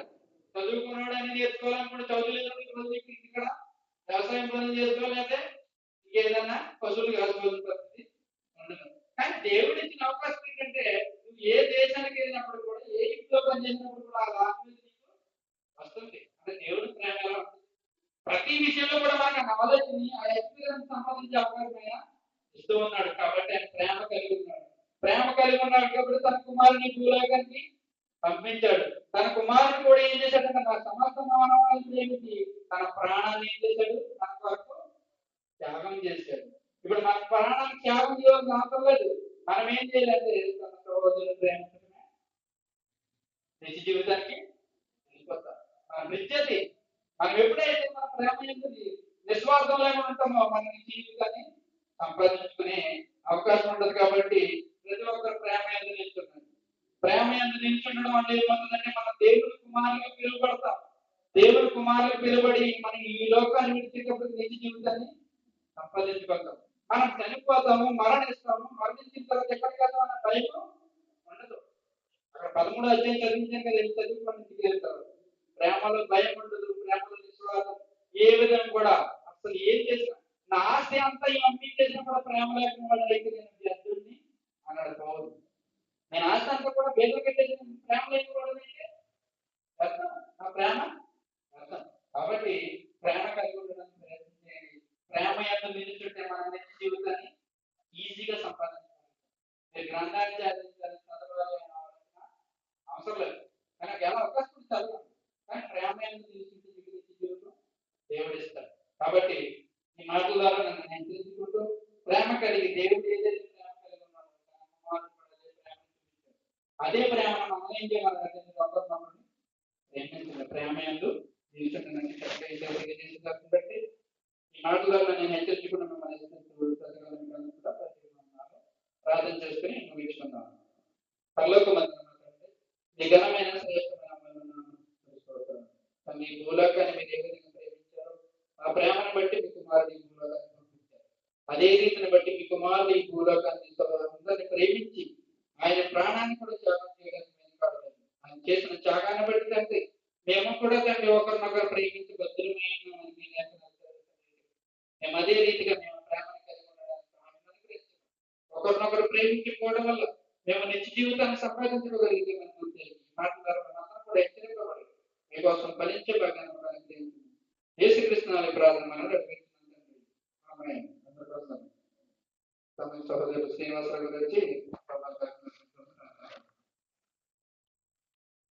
చదువుకున్నాడు అని నేర్చుకోవాలనుకుంటే చదువులేదు. ఇక్కడ వ్యవసాయం పనులు చేసుకోవాలంటే ఇంకేదన్నా పశువులు కాసుకోవాల్సిన పరిస్థితి ఉండదు. కానీ దేవుడు ఇచ్చిన అవకాశం ఏంటంటే నువ్వు ఏ దేశానికి వెళ్ళినప్పుడు కూడా, ఏ ఇంట్లో పని చేసినప్పుడు కూడా ఆ లాంగ్వేజ్ నీకు వస్తుంది. అంటే దేవుడి ప్రేమ ఎలా ఉంటుంది? ప్రతి విషయంలో కూడా మనకు నాలెడ్జ్ ని ఆ ఎక్స్పీరియన్స్ సంపాదించే అవకాశం ఆయన ఇస్తూ ఉన్నాడు. కాబట్టి ఆయన ప్రేమ కలిగి ఉన్నాడు. ప్రేమ కలిగి ఉన్నాడు కాబట్టి తన కుమారుని భూలోకానికి పంపించాడు. తన కుమారుడు కూడా ఏం చేశాడంటే నా సమస్త మానవాళి ప్రేమించి తన ప్రాణాన్ని ఏం చేశాడు? మన కొరకు త్యాగం చేశాడు. ఇప్పుడు మన ప్రాణాన్ని త్యాగం చేయాల్సిన అవసరం లేదు. మనం ఏం చేయాలంటే తన సహోదరుని ప్రేమించడమే నిజ జీవితానికి వెళ్ళిపోతాం. మన నిత్యది మనం ఎప్పుడైతే మన ప్రేమ ఎందుకు నిస్వార్థంలో ఉంటామో మన జీవితాన్ని సంపాదించుకునే అవకాశం ఉండదు. కాబట్టి ప్రతి ఒక్కరు ప్రేమ ఎందుకు నిల్చున్నారు. ప్రేమ ఎందుకు నిల్చుండడం అంటే ఏమవుతుందంటే మనం దేవుడి కుమారులుగా పిలువబడతాం. దేవుడి కుమారులు పిలువబడి మనం ఈ లోకాన్ని విడిచేటప్పుడు నిజ జీవితాన్ని సంపాదించుకుంటాం. మనం చనిపోతాము, మరణిస్తాము. మరణించిన తర్వాత ఎక్కడికి వెళ్తాం అన్న భయం ఉండదు. అక్కడ 13 అధ్యాయం చదివించాం కదా, చదువుకోండి ఇంటికి వెళ్తారు. ప్రేమలో భయం ఉండదు, ప్రేమలో నిస్వార్థం. ఏ విధంగా కూడా అసలు ఏం చేసినా నా ఆస్తి అంతా ఈ అమ్మి చేసినా కూడా ప్రేమ లేకుండా వాడు అయితే నేను వ్యర్థుడిని అన్నాడు పౌలు. నేను ఆస్తి అంతా కూడా బేదలు కట్టేసిన ప్రేమ లేకపోవడం అయితే వ్యర్థం. నా ప్రేమ వ్యర్థం. కాబట్టి ప్రేమ కలిగి ఉండడానికి ప్రయత్నం చేయండి. ప్రేమ యొక్క నిలుచుంటే మన నిత్య జీవితాన్ని ఈజీగా సంపాదించాలి. మీరు గ్రంథాన్ని చదివించాలి, చదవాలి అనే ఆలోచన అవసరం లేదు. కానీ ఎలా అవకాశం చదవాలి. కానీ ప్రేమ యొక్క నిలుచుంటే మీకు నిత్య జీవితం దేవుడు ఇస్తాడు. కాబట్టి ఈ మాటల ద్వారా నన్ను నేను తెలుసుకుంటూ ప్రేమ కలిగి దేవుడు ఏదైతే ప్రేమ కలిగి ఉన్నాడో తన కుమారుడు కూడా అదే ప్రేమ చూపించాడు. అదే ప్రేమను మనం ఏం చేయాలి? ప్రేమించిన ప్రేమ యందు నిలుచుంటున్నాను కాబట్టి ఈ మాటల నేను హెచ్చరించుకున్న మిమ్మల్ని ప్రార్థన చేసుకుని ముగించుకున్నాను. పరలోక మందిరమంటే ఈ ఘనమైన శ్రేష్టమైన మీ భూలోకాన్ని మీరు ఏ విధంగా ప్రేమించారో ఆ ప్రేమను బట్టి మీ కుమారుడు ఈ భూలోకాన్ని పంపించారు. అదే రీతిని బట్టి మీ కుమారుడు ఈ భూలోకాన్ని అందరిని ప్రేమించి ఆయన ప్రాణాన్ని కూడా త్యాగం చేయడానికి వెనుకాడలేదు. ఆయన చేసిన త్యాగాన్ని బట్టి తండ్రి మేము కూడా తండ్రి ఒకరినొకరు ప్రేమించి భద్రమైన మేము అదే రీతిగా మేము ప్రేమను కలిగి ఉండడానికి ఒకరినొకరు ప్రేమించుకోవడం వల్ల మేము నిత్య జీవితాన్ని సంపాదించుకోగలిగితే మాట్లాడారు కూడా హెచ్చరింపబడి మీకోసం ఫలించే భాగ్యాన్ని యేసుక్రీస్తు ప్రార్థన సహోదరుడు శ్రీనివాసరావు వచ్చి